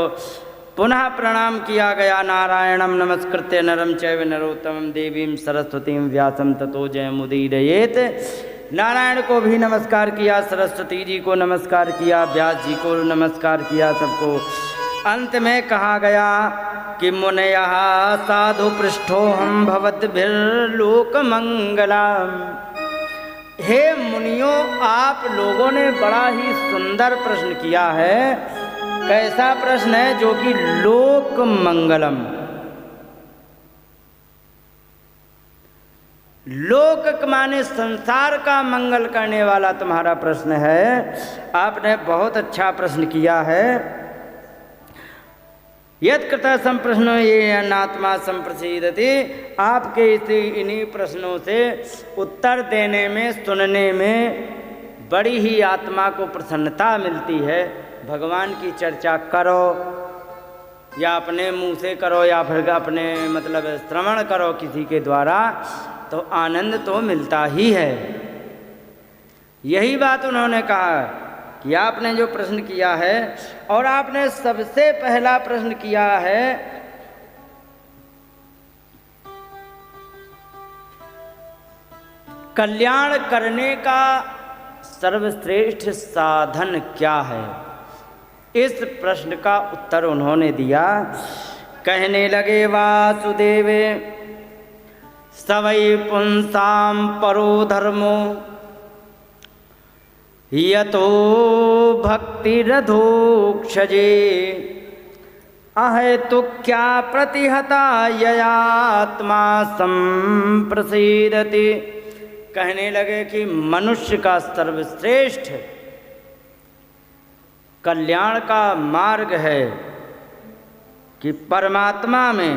पुनः प्रणाम किया गया। नारायणम नमस्कृत्य नरम चैव नरोत्तमं देवीं सरस्वतीं व्यासं ततो जयमुदीरयेत्। नारायण को भी नमस्कार किया, सरस्वती जी को नमस्कार किया, व्यास जी को नमस्कार किया, सबको। अंत में कहा गया कि मुनयः साधु पृष्ठोहम भवद्भिर्लोक मंगलम। हे मुनियों, आप लोगों ने बड़ा ही सुंदर प्रश्न किया है। कैसा प्रश्न है? जो कि लोक मंगलम, लोक माने संसार का मंगल करने वाला तुम्हारा प्रश्न है। आपने बहुत अच्छा प्रश्न किया है। यत् कृतः संप्रश्नो ये अनात्मा संप्रसीदति। आपके इन्हीं प्रश्नों से उत्तर देने में, सुनने में बड़ी ही आत्मा को प्रसन्नता मिलती है। भगवान की चर्चा करो या अपने मुंह से करो या फिर अपने मतलब श्रवण करो किसी के द्वारा, तो आनंद तो मिलता ही है। यही बात उन्होंने कहा कि आपने जो प्रश्न किया है, और आपने सबसे पहला प्रश्न किया है कल्याण करने का सर्वश्रेष्ठ साधन क्या है। इस प्रश्न का उत्तर उन्होंने दिया। कहने लगे वासुदेवे सवै पुंसाम परो धर्मो यतो भक्तिरधोक्षजे अहेतुक्या प्रतिहता ययात्मा संप्रसीदति। कहने लगे कि मनुष्य का सर्वश्रेष्ठ कल्याण का मार्ग है कि परमात्मा में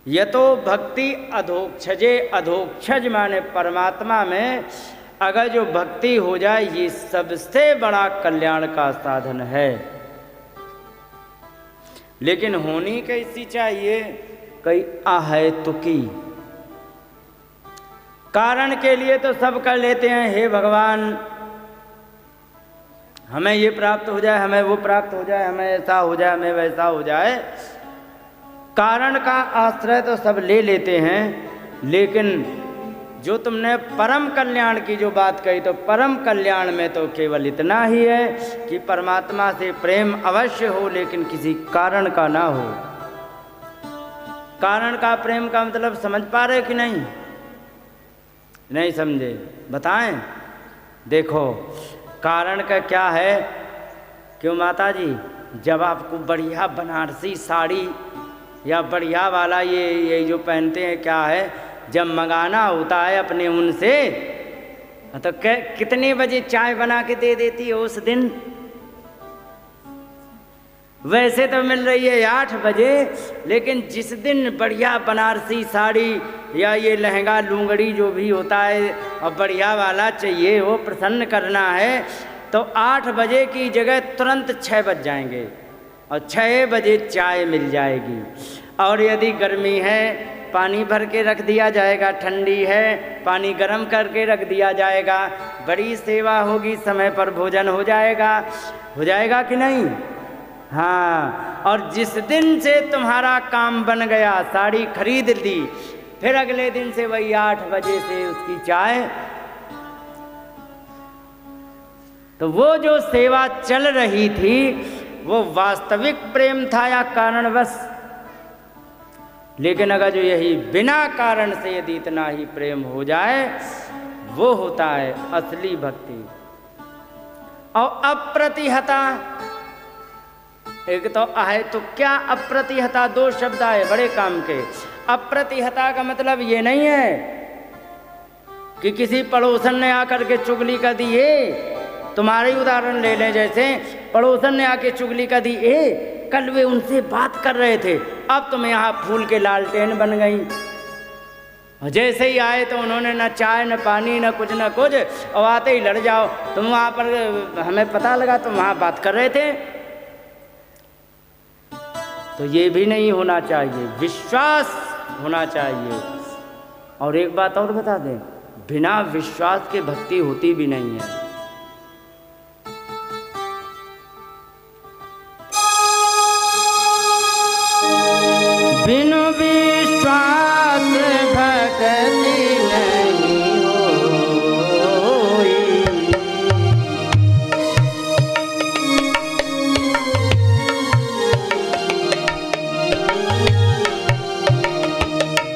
यतो भक्ति अधोक्षजे। अधोक्षज माने परमात्मा में अगर जो भक्ति हो जाए, ये सबसे बड़ा कल्याण का साधन है। लेकिन होनी कैसी चाहिए? कई अहेतुकी। कारण के लिए तो सब कर लेते हैं, हे भगवान हमें ये प्राप्त हो जाए, हमें वो प्राप्त हो जाए, हमें ऐसा हो जाए, हमें वैसा हो जाए। कारण का आश्रय तो सब ले लेते हैं, लेकिन जो तुमने परम कल्याण की जो बात कही, तो परम कल्याण में तो केवल इतना ही है कि परमात्मा से प्रेम अवश्य हो, लेकिन किसी कारण का ना हो। कारण का प्रेम का मतलब समझ पा रहे कि नहीं? नहीं समझे? बताएं। देखो कारण का क्या है। क्यों माता जी, जब आपको बढ़िया बनारसी साड़ी या बढ़िया वाला ये जो पहनते हैं, क्या है, जब मंगाना होता है अपने उनसे, तो कितने बजे चाय बना के दे देती है उस दिन? वैसे तो मिल रही है 8 बजे, लेकिन जिस दिन बढ़िया बनारसी साड़ी या ये लहंगा लुंगड़ी जो भी होता है और बढ़िया वाला चाहिए, वो प्रसन्न करना है, तो 8 बजे की जगह तुरंत 6 बज जाएंगे और 6 बजे चाय मिल जाएगी। और यदि गर्मी है पानी भर के रख दिया जाएगा, ठंडी है पानी गर्म करके रख दिया जाएगा, बड़ी सेवा होगी, समय पर भोजन हो जाएगा कि नहीं? हाँ। और जिस दिन से तुम्हारा काम बन गया, साड़ी खरीद ली, फिर अगले दिन से वही 8 बजे से उसकी चाय तो वो जो सेवा चल रही थी वो वास्तविक प्रेम था या कारणवश? लेकिन अगर जो यही बिना कारण से यदि इतना ही प्रेम हो जाए, वो होता है असली भक्ति। और अप्रतिहता, एक तो आहे तो क्या अप्रतिहता, दो शब्द आए बड़े काम के। अप्रतिहता का मतलब ये नहीं है कि किसी पड़ोसन ने आकर के चुगली कर दी, तुम्हारे उदाहरण ले लें, जैसे पड़ोसन ने आके चुगली कर दी, कल वे उनसे बात कर रहे थे, अब तुम यहाँ फूल के लालटेन बन गई। जैसे ही आए तो उन्होंने न चाय न पानी न कुछ, और आते ही लड़ जाओ। तुम वहाँ पर, हमें पता लगा तुम वहाँ बात कर रहे थे। तो ये भी नहीं होना चाहिए, विश्वास होना चाहिए। और एक बात और बता दें, बिना विश्वास के भक्ति होती भी नहीं है। बिनु विश्वास भक्ति नहीं होई।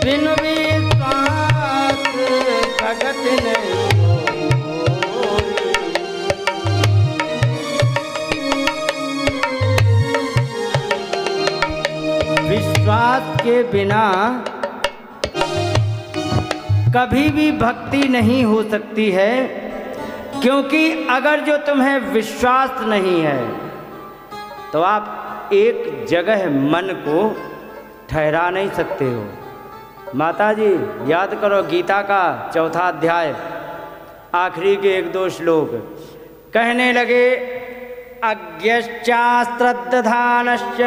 बिनु विश्वास भक्ति नहीं होई। विश्वास के बिना कभी भी भक्ति नहीं हो सकती है, क्योंकि अगर जो तुम्हें विश्वास नहीं है तो आप एक जगह मन को ठहरा नहीं सकते हो। माता जी याद करो गीता का 4था अध्याय, आखिरी के 1-2 श्लोक कहने लगे, अज्ञश्चाश्रद्धानश्च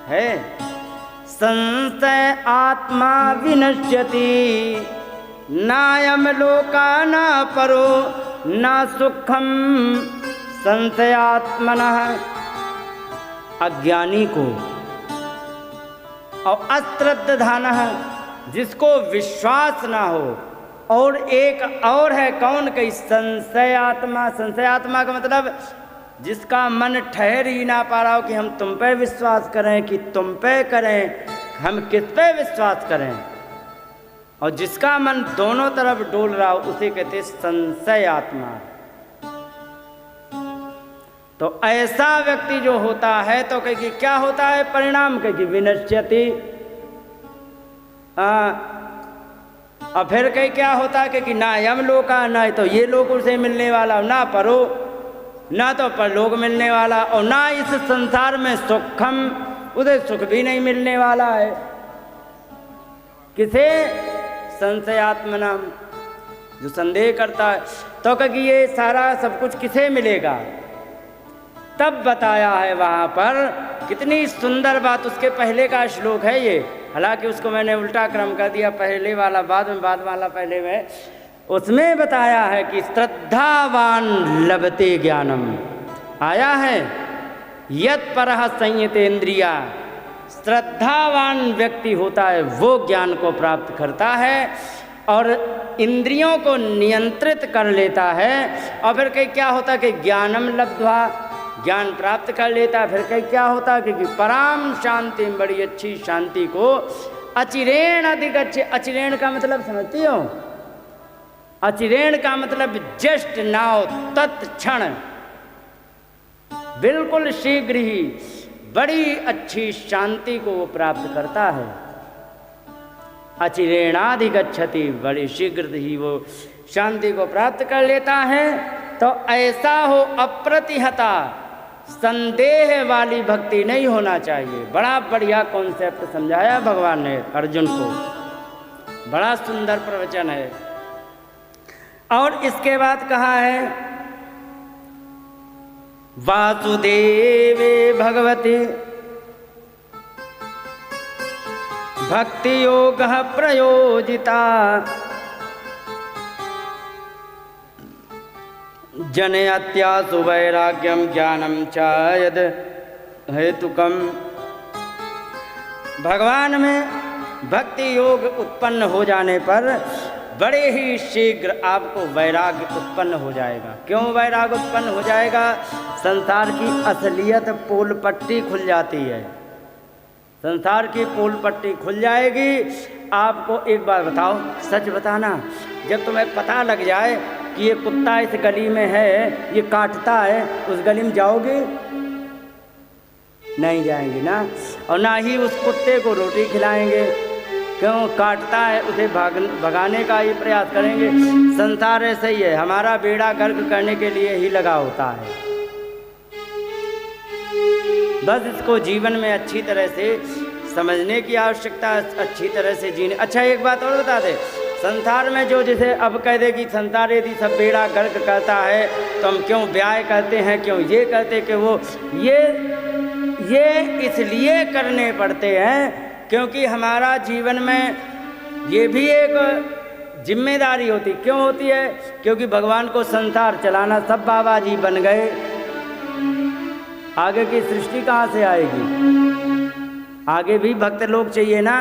है संशय आत्मा विनश्यति, नायम लोका न परो न सुखम संशयात्मनः। अज्ञानी को, और अश्रद्धानः जिसको विश्वास ना हो, और एक और है कौन, कई संशयात्मा। संशयात्मा का मतलब जिसका मन ठहर ही ना पा रहा हो कि हम तुम पे विश्वास करें कि तुम पे करें, हम किस पे विश्वास करें, और जिसका मन दोनों तरफ डोल रहा हो उसे कहते संशय आत्मा। तो ऐसा व्यक्ति जो होता है तो कहीं क्या होता है परिणाम, कहीं विनश्यति। और फिर कहीं क्या होता है कि ना यम लोका, ना तो ये लोग उसे मिलने वाला, ना परो ना तो परलोक मिलने वाला, और ना इस संसार में सुखम, उसे सुख भी नहीं मिलने वाला है। किसे? संशयात्मना, जो संदेह करता है। तो कि ये सारा सब कुछ किसे मिलेगा? तब बताया है वहाँ पर, कितनी सुंदर बात। उसके पहले का श्लोक है ये, हालांकि उसको मैंने उल्टा क्रम कर दिया, पहले वाला बाद में, बाद वाला पहले में। उसमें बताया है कि श्रद्धावान लभते ज्ञानम, आया है यत् परः संयतेन्द्रिया। श्रद्धावान व्यक्ति होता है वो ज्ञान को प्राप्त करता है और इंद्रियों को नियंत्रित कर लेता है। और फिर कहीं क्या होता है कि ज्ञानम लब्ध्वा, ज्ञान प्राप्त कर लेता है। फिर कहीं क्या होता है कि पराम शांति, बड़ी अच्छी शांति को अचिरेण अधिगच्छ। अचिरेण का मतलब समझती हो? अचिरेण का मतलब जस्ट नाउ, तत्क्षण, बिल्कुल शीघ्र ही बड़ी अच्छी शांति को वो प्राप्त करता है। अचिरेणाधिगच्छति, बड़ी शीघ्र ही वो शांति को प्राप्त कर लेता है। तो ऐसा हो अप्रतिहता, संदेह वाली भक्ति नहीं होना चाहिए। बड़ा बढ़िया कॉन्सेप्ट समझाया भगवान ने अर्जुन को, बड़ा सुंदर प्रवचन है। और इसके बाद कहा है वासुदेवे भगवती भक्ति योग प्रयोजिता, जनयत्यासु वैराग्यम ज्ञानम च यद हेतुकम। भगवान में भक्ति योग उत्पन्न हो जाने पर बड़े ही शीघ्र आपको वैराग्य उत्पन्न हो जाएगा। क्यों वैराग्य उत्पन्न हो जाएगा? संसार की असलियत पोल पट्टी खुल जाती है, संसार की पोल पट्टी खुल जाएगी। आपको एक बार बताओ, सच बताना, जब तुम्हें पता लग जाए कि ये कुत्ता इस गली में है, ये काटता है, उस गली में जाओगे? नहीं जाएंगे ना। और ना ही उस कुत्ते को रोटी खिलाएंगे, क्यों? काटता है, उसे भगाने का ही प्रयास करेंगे। संसार ऐसे ही है, हमारा बेड़ा गर्क करने के लिए ही लगा होता है। बस इसको जीवन में अच्छी तरह से समझने की आवश्यकता, अच्छी तरह से जीने। अच्छा एक बात और बता दे, संसार में जो जैसे अब कह दे कि संसार यदि सब बेड़ा गर्क करता है तो हम क्यों ब्याह करते हैं, क्यों ये करते कि वो, ये इसलिए करने पड़ते हैं क्योंकि हमारा जीवन में ये भी एक जिम्मेदारी होती। क्यों होती है? क्योंकि भगवान को संसार चलाना, सब बाबा जी बन गए, आगे की सृष्टि कहाँ से आएगी? आगे भी भक्त लोग चाहिए ना।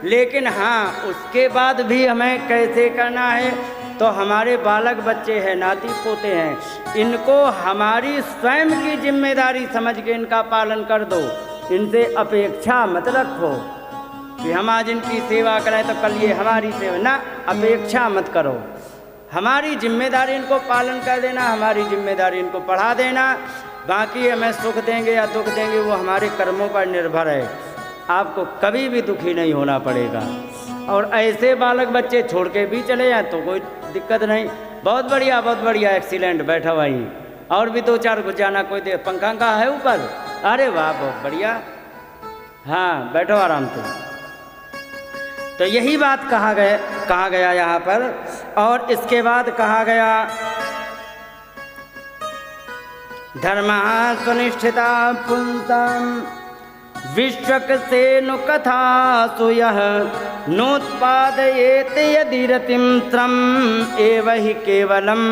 लेकिन हाँ, उसके बाद भी हमें कैसे करना है? तो हमारे बालक बच्चे हैं, नाती पोते हैं, इनको हमारी स्वयं की जिम्मेदारी समझ के इनका पालन कर दो। इनसे अपेक्षा मत रखो कि हम आज इनकी सेवा करें तो कल ये हमारी सेवा, ना, अपेक्षा मत करो। हमारी जिम्मेदारी इनको पालन कर देना, हमारी जिम्मेदारी इनको पढ़ा देना। बाकी हमें सुख देंगे या दुख देंगे वो हमारे कर्मों पर निर्भर है। आपको कभी भी दुखी नहीं होना पड़ेगा। और ऐसे बालक बच्चे छोड़ के भी चले जाएँ तो कोई दिक्कत नहीं। बहुत बढ़िया, बहुत बढ़िया, एक्सीलेंट, बैठा वहीं। और भी दो चार कुछ जाना, कोई दे, पंखा का है ऊपर? अरे वाह, बहुत बढ़िया। हाँ, बैठो आराम से। तो यही बात कहा गया यहाँ पर। और इसके बाद कहा गया, धर्मा सुनिष्ठिता पुंसम विश्वक से नु कथा सुयः नोत्पादयेत यदि रतिम त्रम एव हि केवलम।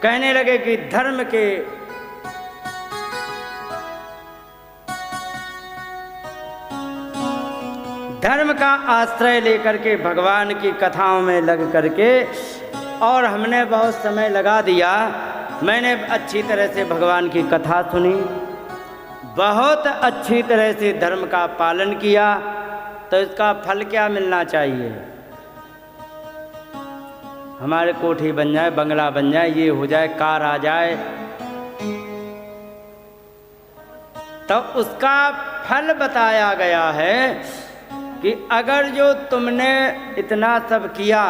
कहने लगे कि धर्म के धर्म का आश्रय लेकर के भगवान की कथाओं में लग करके, और हमने बहुत समय लगा दिया। मैंने अच्छी तरह से भगवान की कथा सुनी, बहुत अच्छी तरह से धर्म का पालन किया, तो इसका फल क्या मिलना चाहिए? हमारे कोठी बन जाए, बंगला बन जाए, ये हो जाए, कार आ जाए, तो उसका फल बताया गया है कि अगर जो तुमने इतना सब किया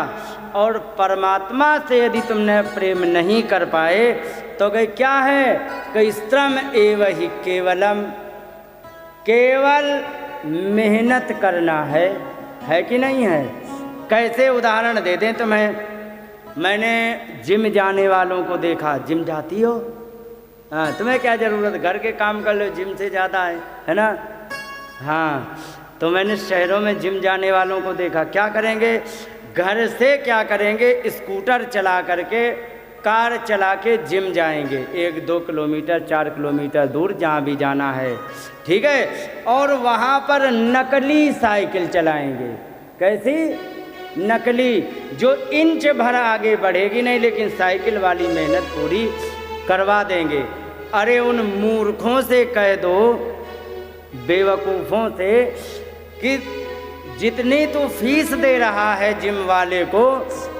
और परमात्मा से यदि तुमने प्रेम नहीं कर पाए तो गई क्या है? कि श्रम एव ही केवलम, केवल मेहनत करना है कि नहीं है? कैसे उदाहरण दे दें तुम्हें? मैंने जिम जाने वालों को देखा। जिम जाती हो? हाँ, तुम्हें क्या ज़रूरत, घर के काम कर लो, जिम से ज़्यादा है ना? हाँ, तो मैंने शहरों में जिम जाने वालों को देखा। क्या करेंगे? घर से क्या करेंगे? स्कूटर चला करके, कार चला के जिम जाएंगे, 1-2 किलोमीटर 4 किलोमीटर दूर जहाँ भी जाना है, ठीक है। और वहाँ पर नकली साइकिल चलाएंगे। कैसी? नकली, जो इंच भर आगे बढ़ेगी नहीं, लेकिन साइकिल वाली मेहनत पूरी करवा देंगे। अरे उन मूर्खों से कह दो, बेवकूफ़ों से, कि जितनी तू फीस दे रहा है जिम वाले को,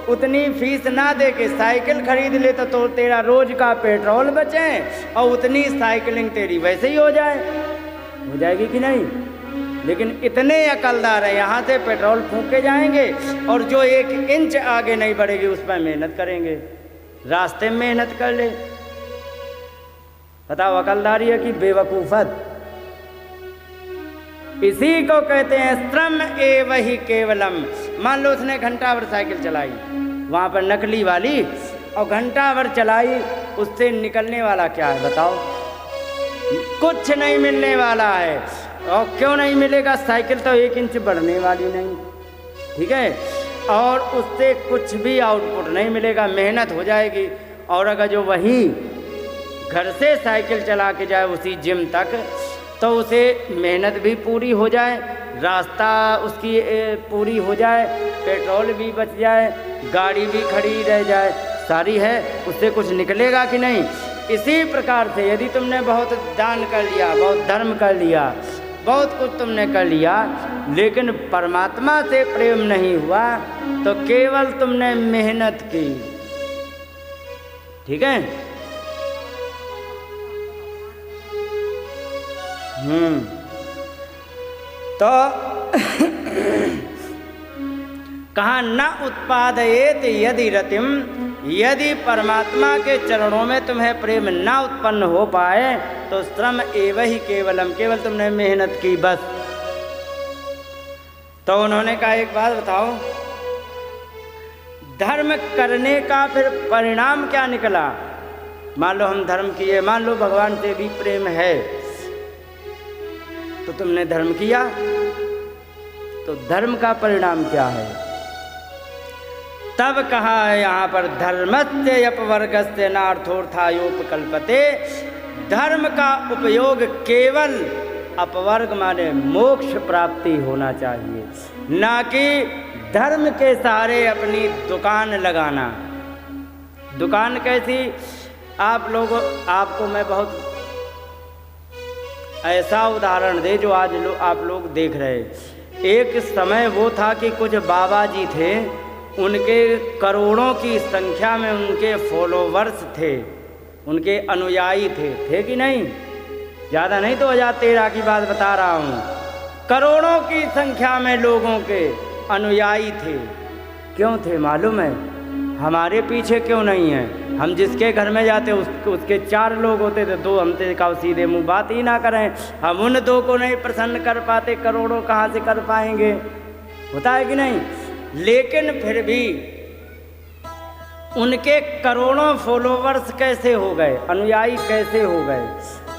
उतनी फीस ना दे के साइकिल खरीद ले तो तेरा रोज का पेट्रोल बचे और उतनी साइकिलिंग तेरी वैसे ही हो जाएगी कि नहीं? लेकिन इतने अकलदार हैं, यहाँ से पेट्रोल फूंक के जाएंगे और जो 1 इंच आगे नहीं बढ़ेगी उस पर मेहनत करेंगे, रास्ते में मेहनत कर ले। बताओ, अकलदारी है कि बेवकूफ़त? इसी को कहते हैं श्रम एव ही केवलम। मान लो उसने घंटा भर साइकिल चलाई वहाँ पर नकली वाली, और घंटा भर चलाई, उससे निकलने वाला क्या है बताओ? कुछ नहीं मिलने वाला है। और क्यों नहीं मिलेगा? साइकिल तो 1 इंच बढ़ने वाली नहीं, ठीक है, और उससे कुछ भी आउटपुट नहीं मिलेगा, मेहनत हो जाएगी। और अगर जो वही घर से साइकिल चला के जाए उसी जिम तक, तो उसे मेहनत भी पूरी हो जाए रास्ता उसकी पूरी हो जाए, पेट्रोल भी बच जाए, गाड़ी भी खड़ी रह जाए, सारी है, उससे कुछ निकलेगा कि नहीं। इसी प्रकार से यदि तुमने बहुत दान कर लिया, बहुत धर्म कर लिया, बहुत कुछ तुमने कर लिया, लेकिन परमात्मा से प्रेम नहीं हुआ, तो केवल तुमने मेहनत की, ठीक है। तो कहा न उत्पादयेत यदि रतिम, यदि परमात्मा के चरणों में तुम्हें प्रेम ना उत्पन्न हो पाए तो श्रम एवं ही केवलम, केवल तुमने मेहनत की बस। तो उन्होंने कहा एक बात बताओ, धर्म करने का फिर परिणाम क्या निकला। मान लो हम धर्म किए, मान लो भगवान से भी प्रेम है, तो तुमने धर्म किया, तो धर्म का परिणाम क्या है। तब कहा है यहाँ पर धर्मस्य अपवर्गस्य नार्थोर्थायोपकल्पते, धर्म का उपयोग केवल अपवर्ग माने मोक्ष प्राप्ति होना चाहिए, ना कि धर्म के सहारे अपनी दुकान लगाना। दुकान कैसी, आप लोगों, आपको मैं बहुत ऐसा उदाहरण दे जो आज आप लोग देख रहे। एक समय वो था कि कुछ बाबा जी थे, उनके करोड़ों की संख्या में उनके फॉलोवर्स थे, उनके अनुयायी थे कि नहीं, ज़्यादा नहीं, 2013 की बात बता रहा हूँ। करोड़ों की संख्या में लोगों के अनुयायी थे। क्यों थे मालूम है? हमारे पीछे क्यों नहीं है। हम जिसके घर में जाते उसके 4 लोग होते थे, 2 हमसे का सीधे मुंह बात ही ना करें। हम उन 2 को नहीं प्रसन्न कर पाते, करोड़ों कहाँ से कर पाएंगे, होता है कि नहीं। लेकिन फिर भी उनके करोड़ों फॉलोवर्स कैसे हो गए, अनुयायी कैसे हो गए,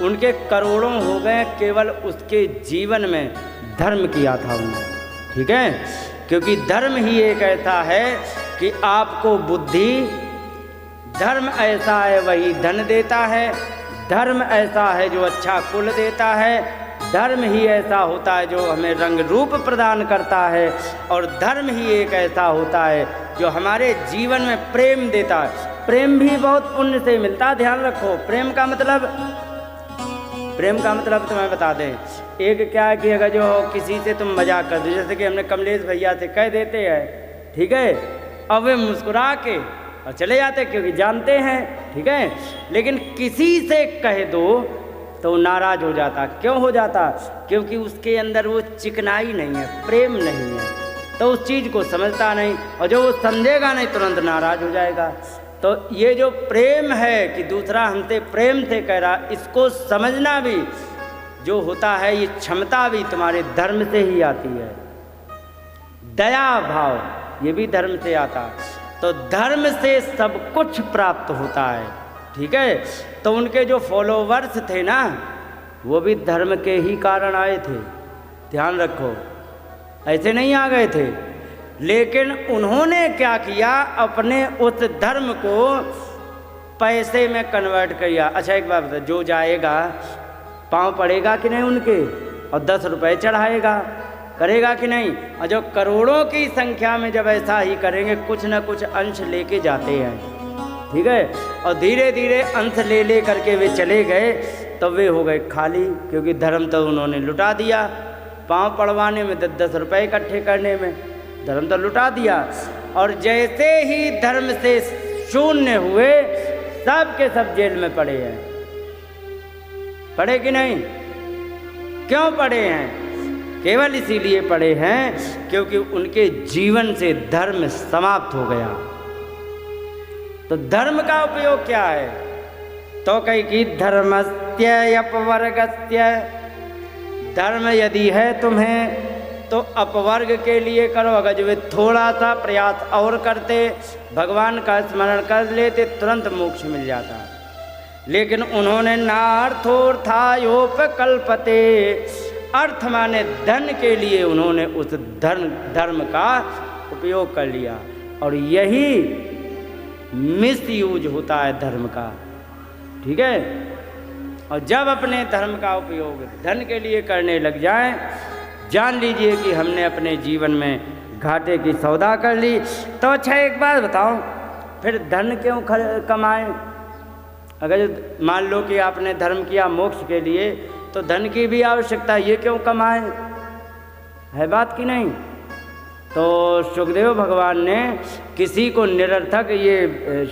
उनके करोड़ों हो गए, केवल उसके जीवन में धर्म किया था उन्होंने, ठीक है। क्योंकि धर्म ही एक ऐसा है कि आपको बुद्धि, धर्म ऐसा है वही धन देता है, धर्म ऐसा है जो अच्छा कुल देता है, धर्म ही ऐसा होता है जो हमें रंग रूप प्रदान करता है, और धर्म ही एक ऐसा होता है जो हमारे जीवन में प्रेम देता है। प्रेम भी बहुत पुण्य से मिलता है, ध्यान रखो। प्रेम का मतलब तुम्हें बता दें, एक क्या है कि अगर जो किसी से तुम मजाक कर दो, जैसे कि हमने कमलेश भैया से कह देते हैं, ठीक है, अब वे मुस्कुरा के और चले जाते क्योंकि जानते हैं, ठीक है। लेकिन किसी से कह दो तो नाराज हो जाता। क्यों हो जाता? क्योंकि उसके अंदर वो चिकनाई नहीं है, प्रेम नहीं है, तो उस चीज़ को समझता नहीं, और जो वो समझेगा नहीं तुरंत नाराज हो जाएगा। तो ये जो प्रेम है कि दूसरा हमसे प्रेम से कह रहा, इसको समझना भी जो होता है, ये क्षमता भी तुम्हारे धर्म से ही आती है। दया भाव ये भी धर्म से आता, तो धर्म से सब कुछ प्राप्त होता है, ठीक है। तो उनके जो फॉलोवर्स थे ना, वो भी धर्म के ही कारण आए थे, ध्यान रखो, ऐसे नहीं आ गए थे। लेकिन उन्होंने क्या किया, अपने उस धर्म को पैसे में कन्वर्ट किया। अच्छा एक बात बता, जो जाएगा पाँव पड़ेगा कि नहीं उनके, और 10 रुपये चढ़ाएगा, करेगा कि नहीं। और जो करोड़ों की संख्या में जब ऐसा ही करेंगे, कुछ न कुछ अंश लेके जाते हैं, ठीक है। और धीरे धीरे अंश ले करके वे चले गए, तो वे हो गए खाली, क्योंकि धर्म तो उन्होंने लुटा दिया। पाँव पड़वाने में, 10 रुपये इकट्ठे करने में धर्म तो लुटा दिया। और जैसे ही धर्म से शून्य हुए, सब के सब जेल में पड़े हैं। पड़े कि नहीं? क्यों पड़े हैं? केवल इसीलिए पड़े हैं क्योंकि उनके जीवन से धर्म समाप्त हो गया। तो धर्म का उपयोग क्या है? तो कही कि धर्मस्य अपवर्गस्य, धर्म यदि है तुम्हें तो अपवर्ग के लिए करो। अगर जो वे थोड़ा सा प्रयास और करते, भगवान का स्मरण कर लेते, तुरंत मोक्ष मिल जाता। लेकिन उन्होंने नार्थोर्थायोपकल्पते, अर्थ माने धन के लिए उन्होंने उस धर्म का उपयोग कर लिया, और यही मिसयूज होता है धर्म का, ठीक है। और जब अपने धर्म का उपयोग धन के लिए करने लग जाएं, जान लीजिए कि हमने अपने जीवन में घाटे की सौदा कर ली। तो अच्छा एक बात बताओ, फिर धन क्यों कमाएं? अगर मान लो कि आपने धर्म किया मोक्ष के लिए, तो धन की भी आवश्यकता, ये क्यों कमाएं? है बात कि नहीं? तो सुखदेव भगवान ने किसी को निरर्थक, ये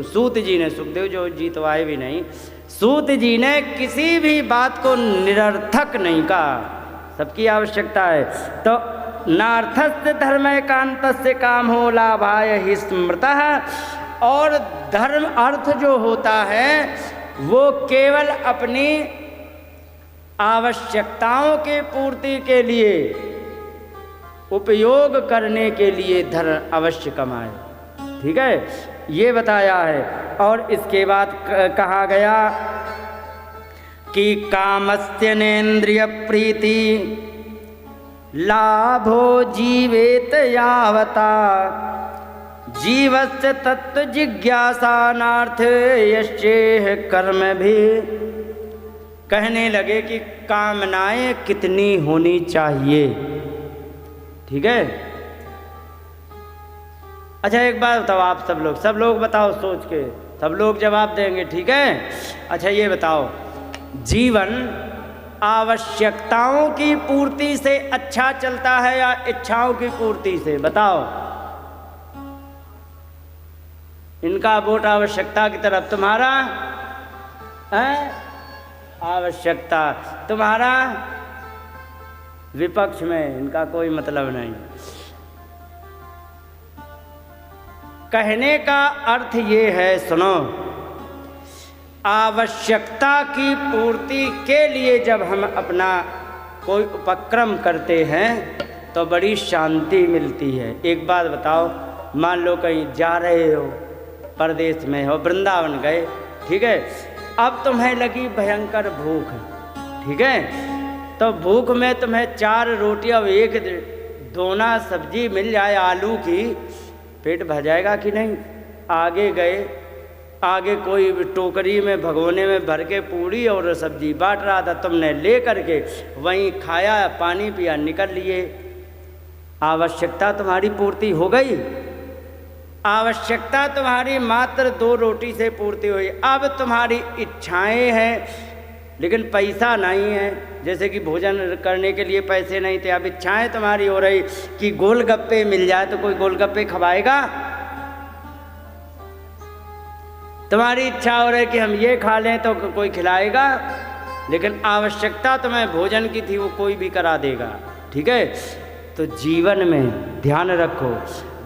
सूत जी ने, सुखदेव जो जी तो आए भी नहीं, सूत जी ने किसी भी बात को निरर्थक नहीं कहा, सबकी आवश्यकता है। तो नार्थस्य धर्म एकांतस्य काम हो लाभाय हि स्मृतः। और धर्म अर्थ जो होता है वो केवल अपनी आवश्यकताओं की पूर्ति के लिए, उपयोग करने के लिए धर्म अवश्य कमाए, ठीक है, ये बताया है। और इसके बाद कहा गया कि कामस्य नेन्द्रिय प्रीति लाभो जीवेत यावता जीवस्य तत्व जिज्ञासानार्थ यश्चेह कर्म भी। कहने लगे कि कामनाएं कितनी होनी चाहिए, ठीक है। अच्छा एक बात बताओ, आप सब लोग बताओ सोच के, सब लोग जवाब देंगे, ठीक है। अच्छा ये बताओ, जीवन आवश्यकताओं की पूर्ति से अच्छा चलता है या इच्छाओं की पूर्ति से? बताओ। इनका वोट आवश्यकता की तरफ, तुम्हारा है आवश्यकता, तुम्हारा विपक्ष में, इनका कोई मतलब नहीं। कहने का अर्थ ये है, सुनो, आवश्यकता की पूर्ति के लिए जब हम अपना कोई उपक्रम करते हैं तो बड़ी शांति मिलती है। एक बात बताओ, मान लो कहीं जा रहे हो, परदेश में हो, वृंदावन गए, ठीक है, अब तुम्हें लगी भयंकर भूख, ठीक है, तो भूख में तुम्हें 4 रोटी और 1 दोना सब्जी मिल जाए आलू की, पेट भर जाएगा कि नहीं? आगे गए, आगे कोई टोकरी में भगोने में भर के पूड़ी और सब्जी बांट रहा था, तुमने ले करके वहीं खाया, पानी पिया, निकल लिए। आवश्यकता तुम्हारी पूर्ति हो गई। आवश्यकता तुम्हारी मात्र 2 रोटी से पूर्ति हुई। अब तुम्हारी इच्छाएं हैं लेकिन पैसा नहीं है, जैसे कि भोजन करने के लिए पैसे नहीं थे, अब इच्छाएं तुम्हारी हो रही कि गोलगप्पे मिल जाए तो कोई गोलगप्पे खवाएगा? तुम्हारी इच्छा हो रही कि हम ये खा लें तो कोई खिलाएगा? लेकिन आवश्यकता तुम्हें भोजन की थी, वो कोई भी करा देगा, ठीक है। तो जीवन में ध्यान रखो,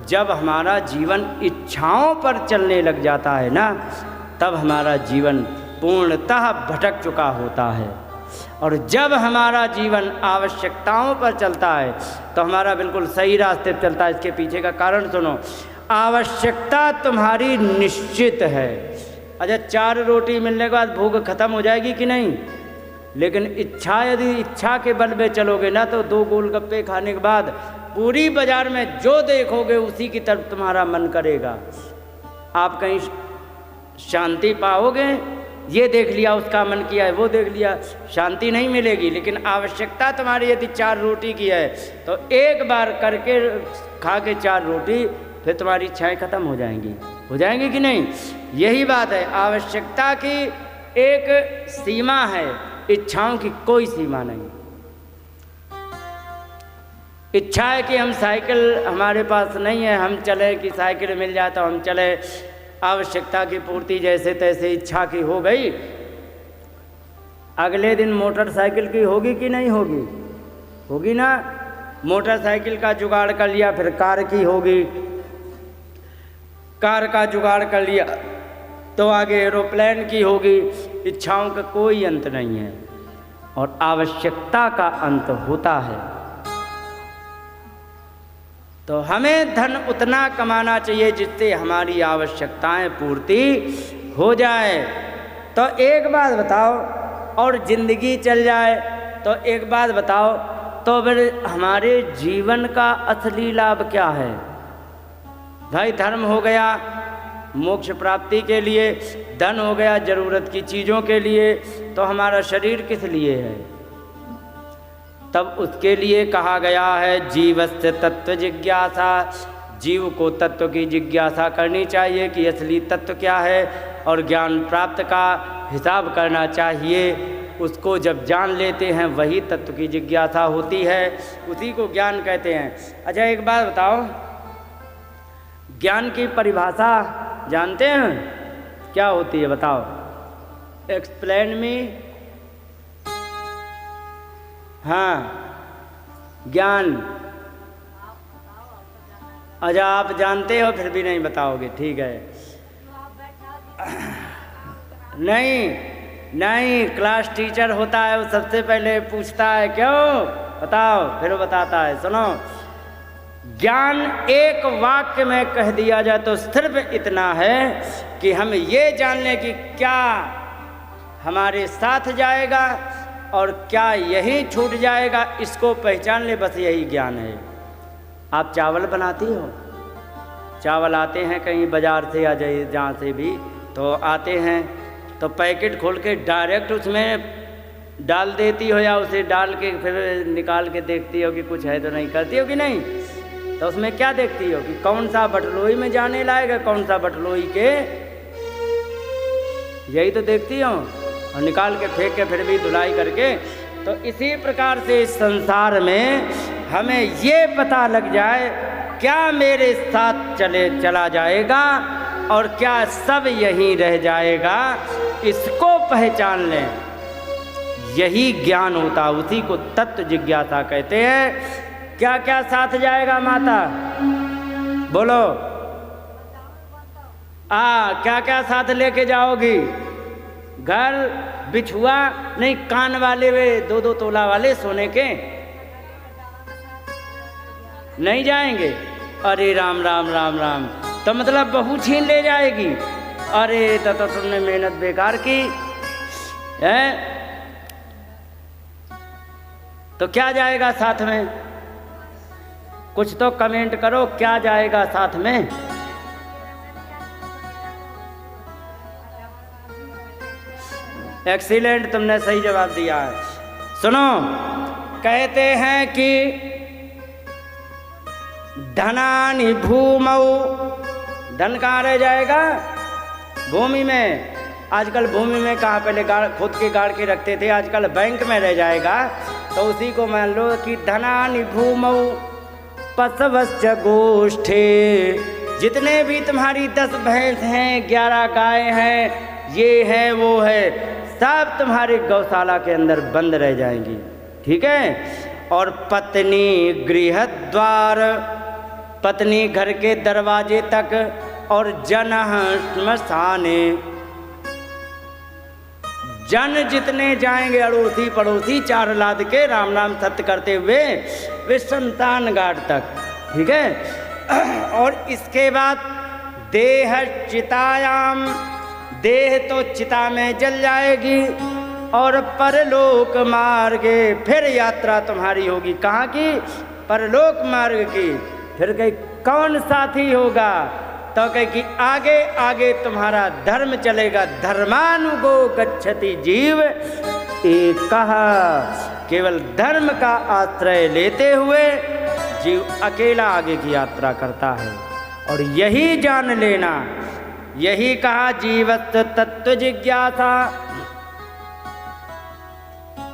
जब हमारा जीवन इच्छाओं पर चलने लग जाता है ना, तब हमारा जीवन पूर्णतः भटक चुका होता है। और जब हमारा जीवन आवश्यकताओं पर चलता है तो हमारा बिल्कुल सही रास्ते पर चलता है। इसके पीछे का कारण सुनो, आवश्यकता तुम्हारी निश्चित है। अच्छा 4 रोटी मिलने के बाद भूख खत्म हो जाएगी कि नहीं? लेकिन इच्छा, यदि इच्छा के बल पे चलोगे ना, तो 2 गोलगप्पे खाने के बाद पूरी बाजार में जो देखोगे उसी की तरफ तुम्हारा मन करेगा। आप कहीं शांति पाओगे? ये देख लिया, उसका मन किया है, वो देख लिया, शांति नहीं मिलेगी। लेकिन आवश्यकता तुम्हारी यदि 4 रोटी की है तो एक बार करके खा के 4 रोटी, फिर तुम्हारी इच्छाएं खत्म हो जाएंगी कि नहीं? यही बात है, आवश्यकता की एक सीमा है, इच्छाओं की कोई सीमा नहीं। इच्छा है कि हम साइकिल, हमारे पास नहीं है, हम चले कि साइकिल मिल जाए तो हम चले, आवश्यकता की पूर्ति जैसे तैसे इच्छा की हो गई, अगले दिन मोटरसाइकिल की होगी कि नहीं होगी? होगी ना। मोटरसाइकिल का जुगाड़ कर लिया, फिर कार की होगी, कार का जुगाड़ कर लिया तो आगे एरोप्लेन की होगी। इच्छाओं का कोई अंत नहीं है और आवश्यकता का अंत होता है। तो हमें धन उतना कमाना चाहिए जिससे हमारी आवश्यकताएं पूर्ति हो जाए। तो एक बात बताओ, और ज़िंदगी चल जाए तो एक बात बताओ, तो फिर हमारे जीवन का असली लाभ क्या है? भाई धर्म हो गया मोक्ष प्राप्ति के लिए, धन हो गया ज़रूरत की चीज़ों के लिए, तो हमारा शरीर किस लिए है? तब उसके लिए कहा गया है जीवस्य तत्व जिज्ञासा। जीव को तत्व की जिज्ञासा करनी चाहिए कि असली तत्व क्या है, और ज्ञान प्राप्त का हिसाब करना चाहिए। उसको जब जान लेते हैं वही तत्व की जिज्ञासा होती है, उसी को ज्ञान कहते हैं। अच्छा एक बात बताओ, ज्ञान की परिभाषा जानते हैं क्या होती है? बताओ, एक्सप्लेन मी। हाँ, ज्ञान। अच्छा आप जानते हो फिर भी नहीं बताओगे, ठीक है। नहीं, क्लास टीचर होता है वो सबसे पहले पूछता है क्यों, बताओ, फिर वो बताता है। सुनो, ज्ञान एक वाक्य में कह दिया जाए तो सिर्फ इतना है कि हम ये जान लें कि क्या हमारे साथ जाएगा और क्या यही छूट जाएगा, इसको पहचान ले, बस यही ज्ञान है। आप चावल बनाती हो, चावल आते हैं कहीं बाज़ार से या जहाँ से भी, तो आते हैं तो पैकेट खोल के डायरेक्ट उसमें डाल देती हो या उसे डाल के फिर निकाल के देखती हो कि कुछ है तो नहीं, करती हो कि नहीं? तो उसमें क्या देखती हो कि कौन सा बटलोई में जाने लायक, कौन सा बटलोई के, यही तो देखती हो, और निकाल के फेंक के फिर भी धुलाई करके। तो इसी प्रकार से इस संसार में हमें ये पता लग जाए क्या मेरे साथ चला जाएगा और क्या सब यहीं रह जाएगा, इसको पहचान लें, यही ज्ञान होता, उसी को तत्व जिज्ञासा कहते हैं। क्या क्या साथ जाएगा माता, बोलो? क्या क्या साथ लेके जाओगी? घर, बिछुआ नहीं, कान वाले वे 2-2 तोला वाले सोने के नहीं जाएंगे? अरे राम राम राम राम, तो मतलब बहू छीन ले जाएगी? अरे तो तुमने मेहनत बेकार की है। तो क्या जाएगा साथ में? कुछ तो कमेंट करो, क्या जाएगा साथ में? एक्सीलेंट, तुमने सही जवाब दिया है। सुनो, कहते हैं कि धनानि भूमौ, धन कहाँ रह जाएगा? भूमि में। आजकल भूमि में कहाँ, पहले खुद के गाड़ के रखते थे, आजकल बैंक में रह जाएगा। तो उसी को मान लो कि धनानि भूमौ पशवश्च गोष्ठे, जितने भी तुम्हारी 10 भैंस हैं, 11 गाय हैं, ये है वो है, सब तुम्हारे गौशाला के अंदर बंद रह जाएंगी, ठीक है। और पत्नी गृह द्वार, पत्नी घर के दरवाजे तक, और जन श्मशाने, जन जितने जाएंगे अड़ोसी पड़ोसी, 4 लाद के राम नाम सत्य करते हुए वे शमशान घाट तक, ठीक है। और इसके बाद देह चितायाम, देह तो चिता में जल जाएगी, और परलोक मार्गे, फिर यात्रा तुम्हारी होगी कहाँ की? परलोक मार्ग की। फिर कहीं कौन साथी होगा? तो कहे कि आगे आगे तुम्हारा धर्म चलेगा। धर्मानुगो गच्छति जीव एकः, केवल धर्म का आश्रय लेते हुए जीव अकेला आगे की यात्रा करता है। और यही जान लेना, यही कहा जीवस्य तत्व जिज्ञासा,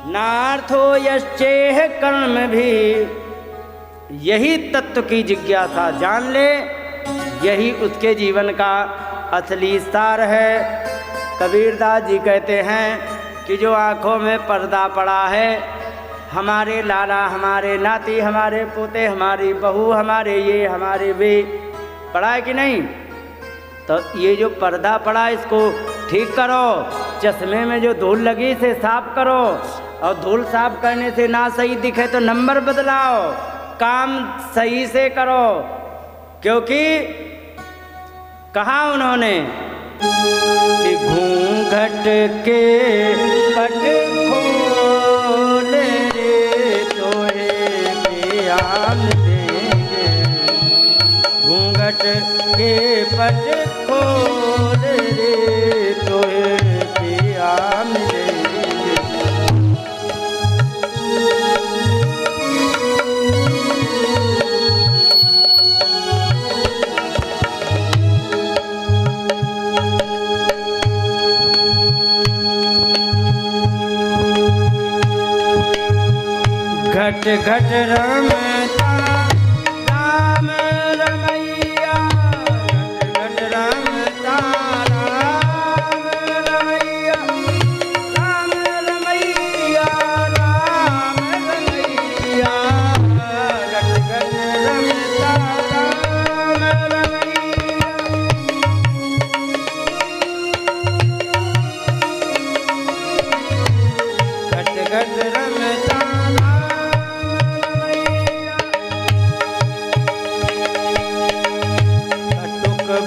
नार्थो यश्चेह कर्म भी, यही तत्व की जिज्ञासा जान ले, यही उसके जीवन का असली सार है। कबीरदास जी कहते हैं कि जो आँखों में पर्दा पड़ा है, हमारे लाला, हमारे नाती, हमारे पोते, हमारी बहू, हमारे ये, हमारे वे, पड़ा है कि नहीं? तो ये जो पर्दा पड़ा इसको ठीक करो, चश्मे में जो धूल लगी इसे साफ करो, और धूल साफ करने से ना सही दिखे तो नंबर बदलाओ, काम सही से करो। क्योंकि कहा उन्होंने कि घूंघट के पट खोल रे तोहे प्याम देंगे, घूंघट के पट खोल रे तोहे प्याम देंगे। घट घट रमता राम रमैया, घट घट रमता राम रमैया, राम रमैया, राम रमैया, घट घट रमता राम रमैया। घट घट रमता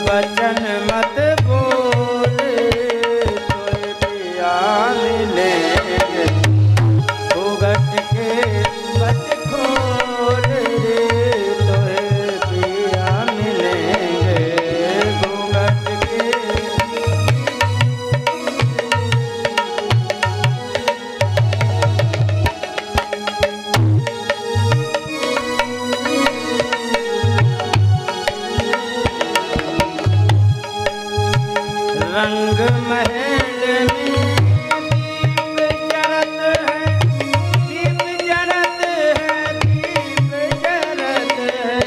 वचन मत बोले तोय पिया मिलेंगे, घूंघट के मत खोले तोय पिया मिलेंगे, घूंघट के। रंग महल में दीप जरत है, दीप जरत है, दीप जरत है,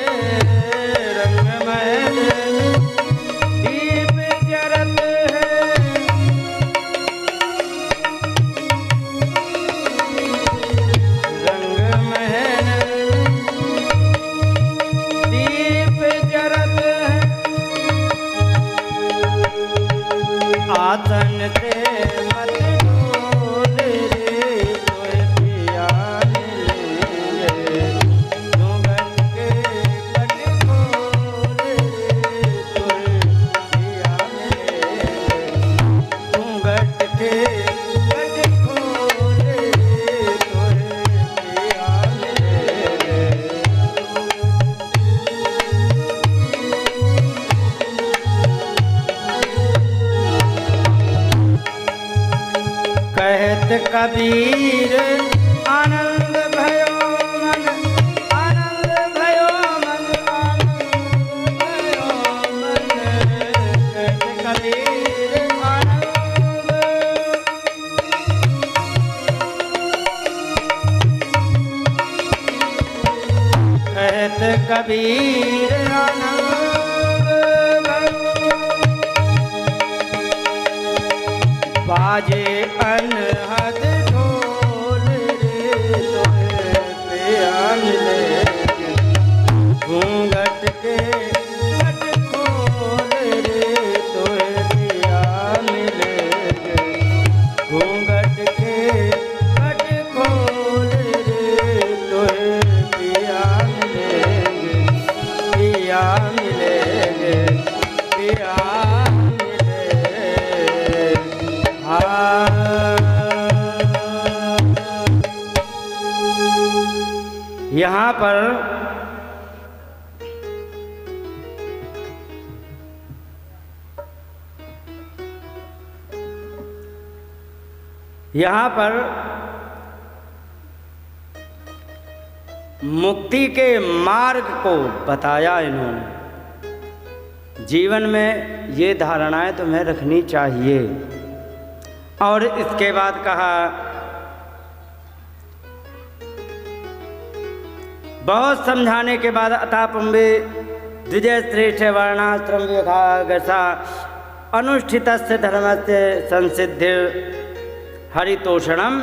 रंग महल में दीप जरत है, रंग महल में दीप जरत है। आसन से मत डोल रे तोय पिया मिलेंगे, घूंघट के पट खोल रे तोय पिया मिलेंगे, घूंघट के पट खोल रे तोय पिया मिलेंगे। कहत कबीर आनंद भयो मन, आनंद भयो मन, आनंद भयो मन, कहत कबीर आनंद, कहत कबीर आनंद भयो। बाजे अनहद ढोल रे तोय पिया मिलेंगे, घूंघट के पट खोल रे तोय पिया मिलेंगे, घूंघट के पट खोल रे तोय पिया मिलेंगे, पिया मिलेंगे, पिया यहाँ पर मुक्ति के मार्ग को बताया इन्होंने। जीवन में ये धारणाएं तुम्हें रखनी चाहिए। और इसके बाद कहा बहुत समझाने के बाद अतापुंबे द्विजय श्रेष्ठ वर्णाश्रम विभागसा अनुष्ठितस्य धर्मस्य संसिद्धि हरितोषणम।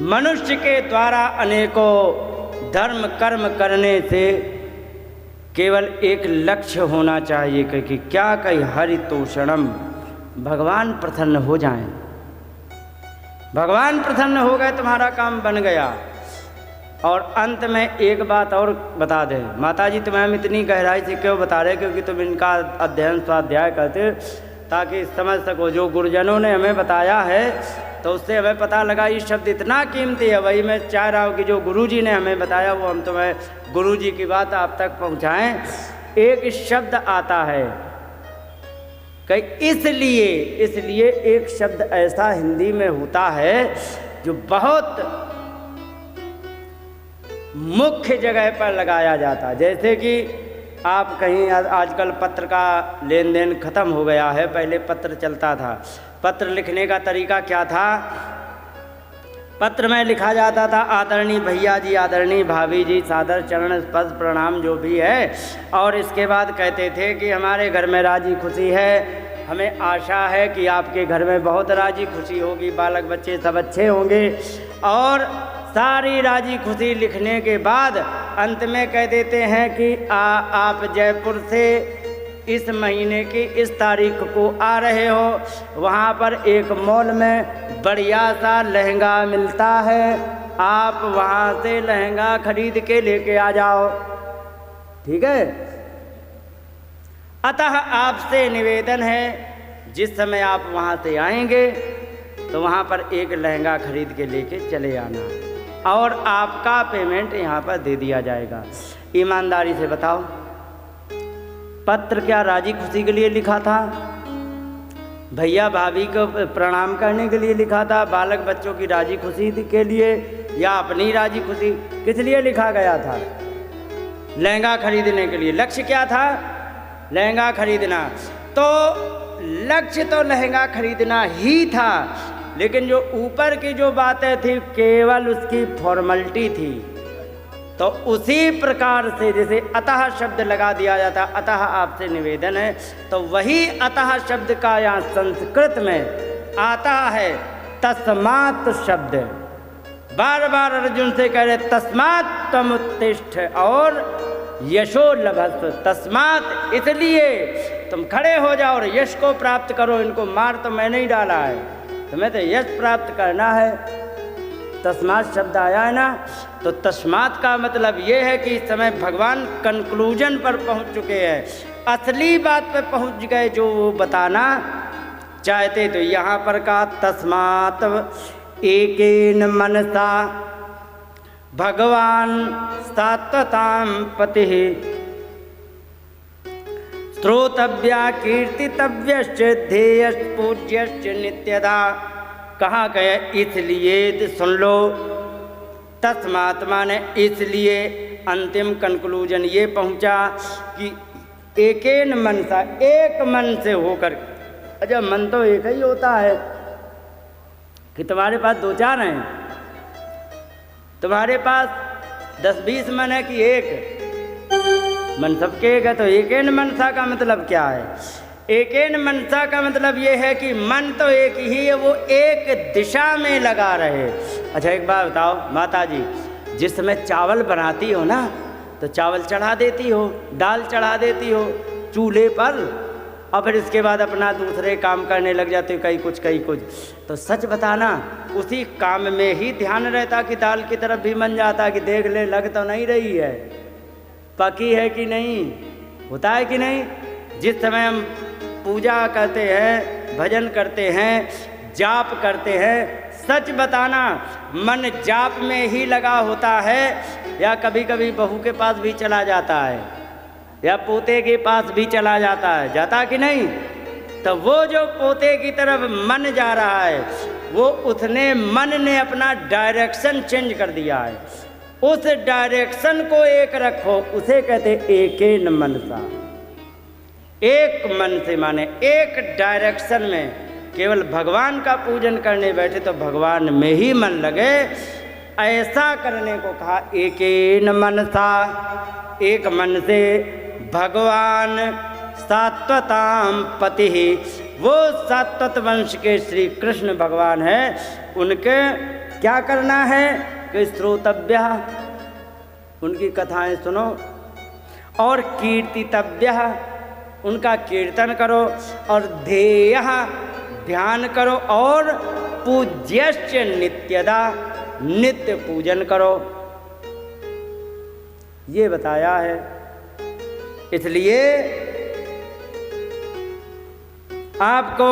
मनुष्य के द्वारा अनेकों धर्म कर्म करने से केवल एक लक्ष्य होना चाहिए कि क्या कहीं हरितोषणम, भगवान प्रसन्न हो जाएं। भगवान प्रसन्न हो गए, तुम्हारा काम बन गया। और अंत में एक बात और बता दें, माता जी तुम्हें हम इतनी गहराई से क्यों बता रहे, क्योंकि तुम इनका अध्ययन स्वाध्याय करते ताकि समझ सको। जो गुरुजनों ने हमें बताया है तो उससे हमें पता लगा ये शब्द इतना कीमती है। वही मैं चाह रहा हूँ कि जो गुरुजी ने हमें बताया वो हम तुम्हें गुरुजी की बात आप तक पहुँचाएँ। एक शब्द आता है कि इसलिए एक शब्द ऐसा हिंदी में होता है जो बहुत मुख्य जगह पर लगाया जाता है। जैसे कि आप कहीं आजकल पत्र का लेन देन ख़त्म हो गया है, पहले पत्र चलता था। पत्र लिखने का तरीका क्या था पत्र में लिखा जाता था, आदरणीय भैया जी, आदरणीय भाभी जी, सादर चरण स्पर्श प्रणाम जो भी है। और इसके बाद कहते थे कि हमारे घर में राजी खुशी है, हमें आशा है कि आपके घर में बहुत राजी खुशी होगी, बालक बच्चे सब अच्छे होंगे। और सारी राजी खुशी लिखने के बाद अंत में कह देते हैं कि आप जयपुर से इस महीने की इस तारीख को आ रहे हो, वहाँ पर एक मॉल में बढ़िया सा लहंगा मिलता है, आप वहाँ से लहंगा खरीद के लेके आ जाओ, ठीक है। अतः आपसे निवेदन है, जिस समय आप वहाँ से आएंगे तो वहाँ पर एक लहंगा खरीद के लेके चले आना और आपका पेमेंट यहाँ पर दे दिया जाएगा। ईमानदारी से बताओ, पत्र क्या राजी खुशी के लिए लिखा था? भैया भाभी को प्रणाम करने के लिए लिखा था, बालक बच्चों की राजी खुशी के लिए, या अपनी राजी खुशी? किस लिए लिखा गया था? लहंगा खरीदने के लिए। लक्ष्य क्या था? लहंगा खरीदना। तो लक्ष्य तो लहंगा खरीदना ही था, लेकिन जो ऊपर की जो बातें थी केवल उसकी फॉर्मेलिटी थी। तो उसी प्रकार से जैसे अतः शब्द लगा दिया जाता, अतः आपसे निवेदन है, तो वही अतः शब्द का यहाँ संस्कृत में आता है तस्मात् शब्द। बार बार अर्जुन से कह रहे तस्मात् त्वम उत्तिष्ठ और यशो लभस्व। तस्मात् इसलिए तुम खड़े हो जाओ और यश को प्राप्त करो। इनको मार तो मैंने ही डाला है, तुम्हें तो यश प्राप्त करना है। तस्मात् शब्द आया है ना, तो तस्मात् का मतलब ये है कि इस समय भगवान कंक्लूजन पर पहुंच चुके हैं, असली बात पर पहुंच गए जो वो बताना चाहते। तो यहाँ पर का तस्मात् एकेन मनसा भगवान सात्वतां पतिः श्रोतव्या कीर्तितव्यश्च ध्येयश्च पूज्यश्च नित्यदा। कहाँ गए? इसलिए सुन लो, तस्मात् माने इसलिए, अंतिम कंक्लूजन ये पहुँचा कि एकेन मनसा, एक मन से होकर। अच्छा, मन तो एक ही होता है कि तुम्हारे पास दो चार हैं? तुम्हारे पास 10-20 मन है कि एक? मन सबके एक है। तो एकेन मनसा का मतलब क्या है? एकेन मनसा का मतलब ये है कि मन तो एक ही है, वो एक दिशा में लगा रहे। अच्छा एक बात बताओ माता जी, जिस समय चावल बनाती हो ना, तो चावल चढ़ा देती हो, दाल चढ़ा देती हो चूल्हे पर, और फिर इसके बाद अपना दूसरे काम करने लग जाते हो, कहीं कुछ। तो सच बताना, उसी काम में ही ध्यान रहता कि दाल की तरफ भी मन जाता कि देख ले लग तो नहीं रही है, पकी है कि नहीं, होता है कि नहीं। जिस समय हम पूजा करते हैं, भजन करते हैं, जाप करते हैं, सच बताना मन जाप में ही लगा होता है, या कभी कभी बहू के पास भी चला जाता है, या पोते के पास भी चला जाता है, जाता कि नहीं। तो वो जो पोते की तरफ मन जा रहा है, वो उसने मन ने अपना डायरेक्शन चेंज कर दिया है। उस डायरेक्शन को एक रखो, उसे कहते एकेन मनसा। एक मन से माने एक डायरेक्शन में केवल भगवान का पूजन करने बैठे तो भगवान में ही मन लगे, ऐसा करने को कहा एकेन मनसा, एक मन से। भगवान सात्वतां पति, वो सात्वत वंश के श्री कृष्ण भगवान हैं, उनके क्या करना है कि श्रोतव्य, उनकी कथाएं सुनो, और कीर्तितव्य, उनका कीर्तन करो, और ध्येय ध्यान करो, और पूज्यश्च नित्यदा, नित्य पूजन करो, ये बताया है। इसलिए आपको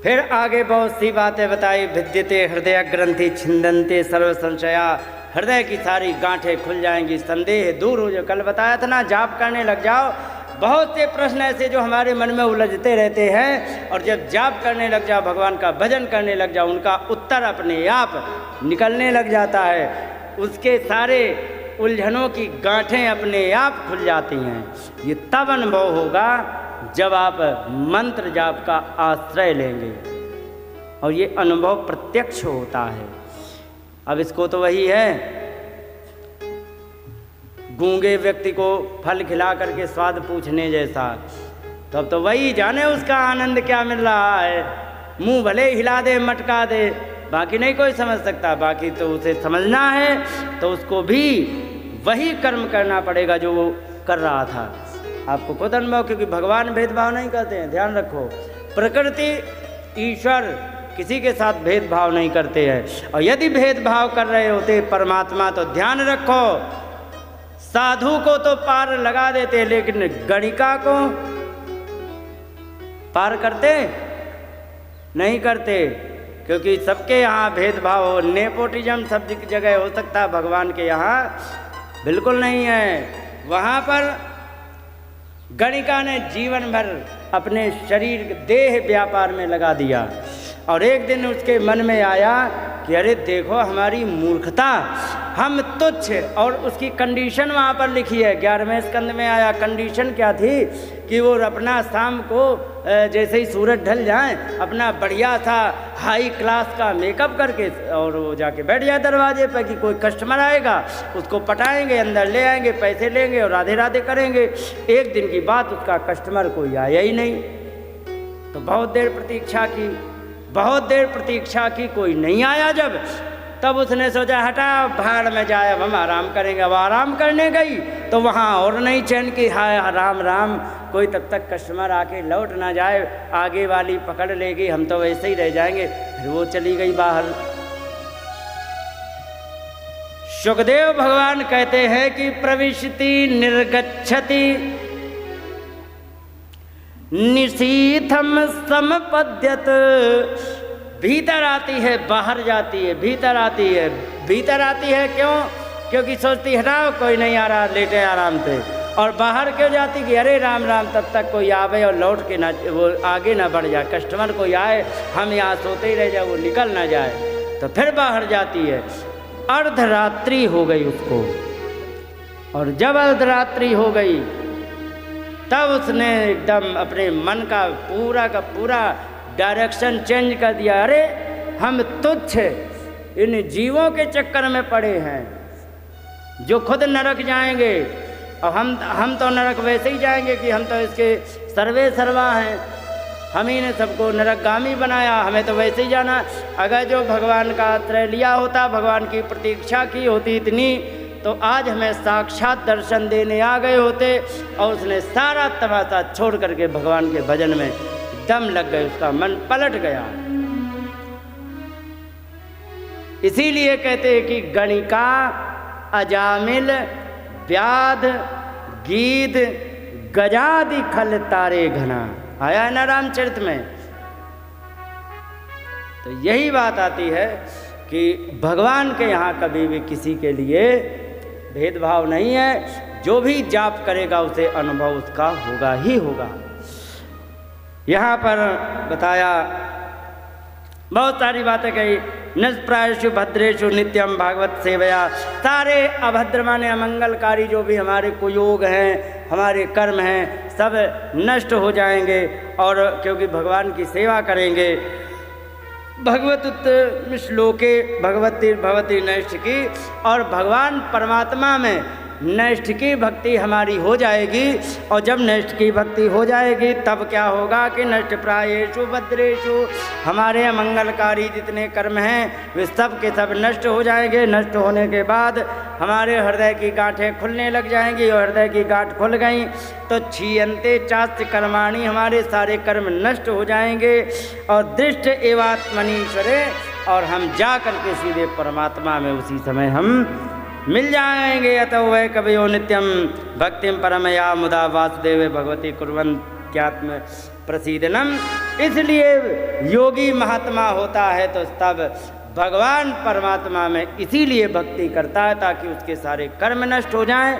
फिर आगे बहुत सी बातें बताई। विद्यते हृदय ग्रंथि छिंदन्ते सर्व संशया, हृदय की सारी गांठें खुल जाएंगी, संदेह दूर हो जाए। कल बताया था ना, जाप करने लग जाओ, बहुत से प्रश्न ऐसे जो हमारे मन में उलझते रहते हैं, और जब जाप करने लग जाओ, भगवान का भजन करने लग जाओ, उनका उत्तर अपने आप निकलने लग जाता है, उसके सारे उलझनों की गांठें अपने आप खुल जाती हैं। ये तब अनुभव होगा जब आप मंत्र जाप का आश्रय लेंगे। और ये अनुभव प्रत्यक्ष होता है। अब इसको तो वही है, गूंगे व्यक्ति को फल खिला करके स्वाद पूछने जैसा, तो अब तो वही जाने उसका आनंद क्या मिल रहा है। मुंह भले हिला दे मटका दे, बाकी नहीं कोई समझ सकता। बाकी तो उसे समझना है तो उसको भी वही कर्म करना पड़ेगा जो वो कर रहा था। आपको खुद अनुभव, क्योंकि भगवान भेदभाव नहीं करते हैं, ध्यान रखो। प्रकृति, ईश्वर किसी के साथ भेदभाव नहीं करते हैं। और यदि भेदभाव कर रहे होते परमात्मा तो ध्यान रखो, साधु को तो पार लगा देते, लेकिन गणिका को पार करते नहीं करते। क्योंकि सबके यहाँ भेदभाव हो, नेपोटिज्म सब जगह हो सकता है, भगवान के यहाँ बिल्कुल नहीं है। वहाँ पर गणिका ने जीवन भर अपने शरीर देह व्यापार में लगा दिया, और एक दिन उसके मन में आया कि अरे देखो हमारी मूर्खता, हम तुच्छ। और उसकी कंडीशन वहाँ पर लिखी है, 11वें स्कंद में आया। कंडीशन क्या थी कि वो अपना शाम को जैसे ही सूरज ढल जाए अपना बढ़िया सा हाई क्लास का मेकअप करके और वो जाके बैठ जाए दरवाजे पर कि कोई कस्टमर आएगा उसको पटाएंगे, अंदर ले आएंगे, पैसे लेंगे और राधे राधे करेंगे। एक दिन की बात, उसका कस्टमर कोई आया ही नहीं। तो बहुत देर प्रतीक्षा की, बहुत देर प्रतीक्षा की, कोई नहीं आया। जब तब उसने सोचा हटा भाड़ में जाए, अब हम आराम करेंगे। अब आराम करने गई तो वहाँ और नहीं चैन की, हाय राम राम, कोई तब तक कस्टमर आके लौट ना जाए, आगे वाली पकड़ लेगी, हम तो वैसे ही रह जाएंगे। फिर वो चली गई बाहर। सुखदेव भगवान कहते हैं कि प्रविशति निर्गच्छति निशीथम समपद्यत, भीतर आती है बाहर जाती है, भीतर आती है भीतर आती है। क्यों? क्योंकि सोचती हटाओ कोई नहीं आ रहा, लेटे आराम से। और बाहर क्यों जाती कि अरे राम राम, तब तक कोई आवे और लौट के ना, वो आगे ना बढ़ जाए, कस्टमर कोई आए, हम यहाँ सोते ही रह जाए, वो निकल ना जाए। तो फिर बाहर जाती है। अर्धरात्रि हो गई उसको, और जब अर्धरात्रि हो गई तब उसने एकदम अपने मन का पूरा डायरेक्शन चेंज कर दिया। अरे हम तुच्छ इन जीवों के चक्कर में पड़े हैं जो खुद नरक जाएंगे, और हम तो नरक वैसे ही जाएंगे कि हम तो इसके सर्वे सर्वा हैं, हम ही ने सबको नरकगामी बनाया, हमें तो वैसे ही जाना। अगर जो भगवान का आश्रय लिया होता, भगवान की प्रतीक्षा की होती इतनी, तो आज हमें साक्षात दर्शन देने आ गए होते। और उसने सारा तमाशा छोड़ करके भगवान के भजन में दम लग गए, उसका मन पलट गया। इसीलिए कहते हैं कि गणिका, अजामिल, व्याध, गीध, गजादि खल तारे घना, आया है ना रामचरित में। तो यही बात आती है कि भगवान के यहाँ कभी भी किसी के लिए भेदभाव नहीं है। जो भी जाप करेगा उसे अनुभव उसका होगा ही होगा। यहाँ पर बताया, बहुत सारी बातें कही। निष्प्रायेषु भद्रेषु नित्यम भागवत सेवया, सारे अभद्र माने अमंगलकारी जो भी हमारे कुयोग हैं, हमारे कर्म हैं, सब नष्ट हो जाएंगे। और क्योंकि भगवान की सेवा करेंगे। भगवत श्लोके भगवती भवती नैष्ठिकी, और भगवान परमात्मा में नैष्ठिकी भक्ति हमारी हो जाएगी। और जब नैष्ठिकी भक्ति हो जाएगी तब क्या होगा कि नष्ट प्रायेषु भद्रेषु, हमारे अमंगलकारी जितने कर्म हैं वे सब के सब नष्ट हो जाएंगे। नष्ट होने के बाद हमारे हृदय की गांठें खुलने लग जाएंगी, और हृदय की गांठ खुल गई तो क्षीयन्ते चास्य कर्माणि, हमारे सारे कर्म नष्ट हो जाएंगे। और दृष्ट एवात्मनीश्वरे, और हम जा करके सीधे परमात्मा में उसी समय हम मिल जाएंगे। अतः वह कवियो नित्यम भक्तिम परमया मुदा वासुदेव भगवती कुर्वन्त्यात्म प्रसीदनम। इसलिए योगी महात्मा होता है तो तब भगवान परमात्मा में इसीलिए भक्ति करता है ताकि उसके सारे कर्म नष्ट हो जाएं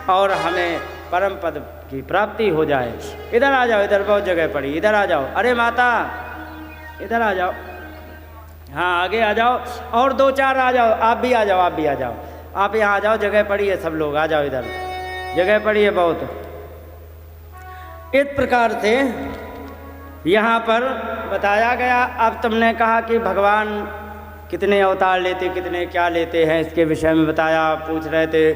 और हमें परम पद की प्राप्ति हो जाए। इधर आ जाओ, इधर बहुत जगह पड़ी, इधर आ जाओ। अरे माता इधर आ जाओ, हाँ आगे आ जाओ, और दो चार आ जाओ, आप भी आ जाओ, आप भी आ जाओ, आप यहाँ आ जाओ, जगह पड़ी है, सब लोग आ जाओ, इधर जगह पड़ी है बहुत। इस प्रकार से यहाँ पर बताया गया। अब तुमने कहा कि भगवान कितने अवतार लेते, कितने क्या लेते हैं, इसके विषय में बताया। पूछ रहे थे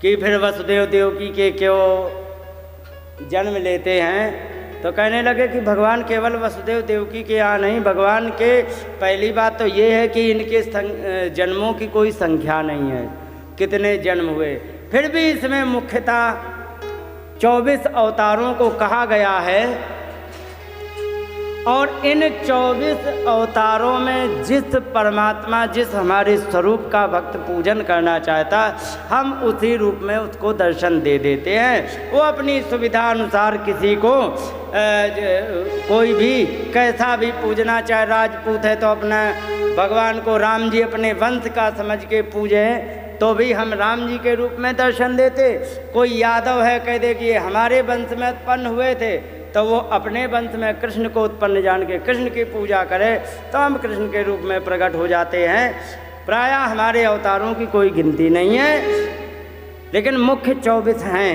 कि फिर वसुदेव देवकी के क्यों जन्म लेते हैं, तो कहने लगे कि भगवान केवल वसुदेव देवकी के यहाँ नहीं, भगवान के पहली बात तो ये है कि इनके जन्मों की कोई संख्या नहीं है, कितने जन्म हुए। फिर भी इसमें मुख्यतः 24 अवतारों को कहा गया है, और इन 24 अवतारों में जिस परमात्मा, जिस हमारे स्वरूप का भक्त पूजन करना चाहता, हम उसी रूप में उसको दर्शन दे देते हैं। वो अपनी सुविधा अनुसार किसी को कोई भी कैसा भी पूजना, चाहे राजपूत है तो अपना भगवान को राम जी अपने वंश का समझ के पूजे तो भी हम राम जी के रूप में दर्शन देते। कोई यादव है, कह दे कि ये हमारे वंश में उत्पन्न हुए थे, तो वो अपने वंश में कृष्ण को उत्पन्न जान के कृष्ण की पूजा करे, तो हम कृष्ण के रूप में प्रकट हो जाते हैं। प्रायः हमारे अवतारों की कोई गिनती नहीं है, लेकिन मुख्य 24 हैं,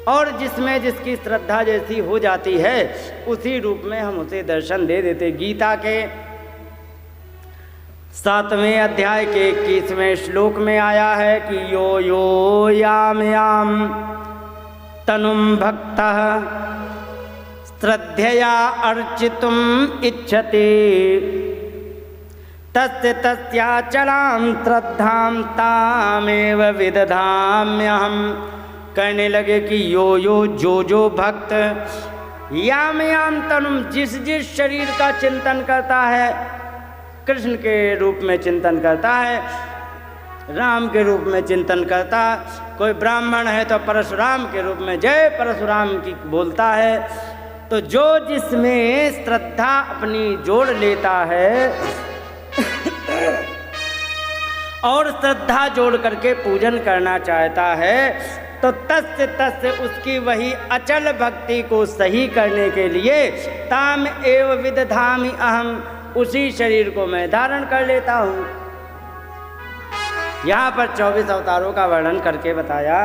और जिसमें जिसकी श्रद्धा जैसी हो जाती है उसी रूप में हम उसे दर्शन दे देते। गीता के 7वें अध्याय के 21वें श्लोक में आया है कि यो यो याम याम तनुम भक्तः श्रद्धया अर्चितुम इच्छति तस्य तस्याचलां श्रद्धां तामेव विदधाम्यहम्। कहने लगे कि यो यो जो भक्त याम याम तनुम, जिस जिस शरीर का चिंतन करता है, कृष्ण के रूप में चिंतन करता है, राम के रूप में चिंतन करता, कोई ब्राह्मण है तो परशुराम के रूप में जय परशुराम की बोलता है, तो जो जिसमें श्रद्धा अपनी जोड़ लेता है और श्रद्धा जोड़ करके पूजन करना चाहता है, तो तस्य उसकी वही अचल भक्ति को सही करने के लिए ताम एव विदधामि अहम, उसी शरीर को मैं धारण कर लेता हूँ। यहाँ पर 24 अवतारों का वर्णन करके बताया।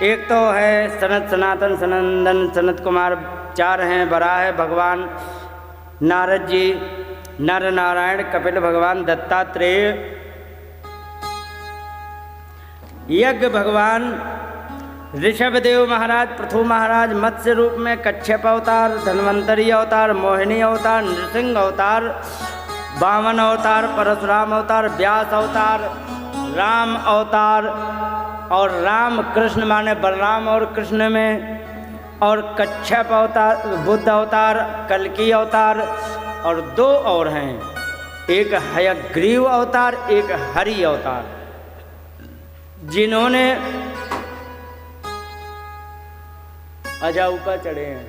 एक तो है सनत सनातन सनंदन सनत कुमार, 4 हैं, वराह भगवान नारद जी, नर नारायण, कपिल भगवान दत्तात्रेय, यज्ञ भगवान ऋषभदेव महाराज, पृथु महाराज, मत्स्य रूप में कच्छप अवतार, धन्वंतरी अवतार, मोहिनी अवतार, नृसिंह अवतार, वामन अवतार, परशुराम अवतार, व्यास अवतार, राम अवतार, और राम कृष्ण माने बलराम और कृष्ण में, और कच्छप अवतार, बुद्ध अवतार, कल्की अवतार, और 2 और हैं, एक हयग्रीव अवतार, एक हरि अवतार, जिन्होंने अच्छा ऊपर चढ़े हैं,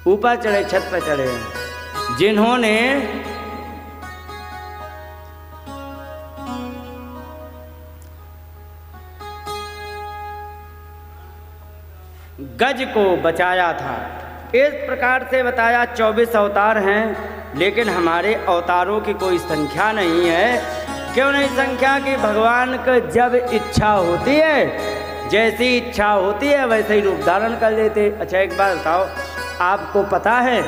ऊपर चढ़े, छत पर चढ़े हैं, जिन्होंने गज को बचाया था। इस प्रकार से बताया 24 अवतार हैं, लेकिन हमारे अवतारों की कोई संख्या नहीं है। क्यों नहीं संख्या की? भगवान को जब इच्छा होती है, जैसी इच्छा होती है वैसे ही रूप धारण कर लेते। अच्छा एक बात बताओ, आपको पता है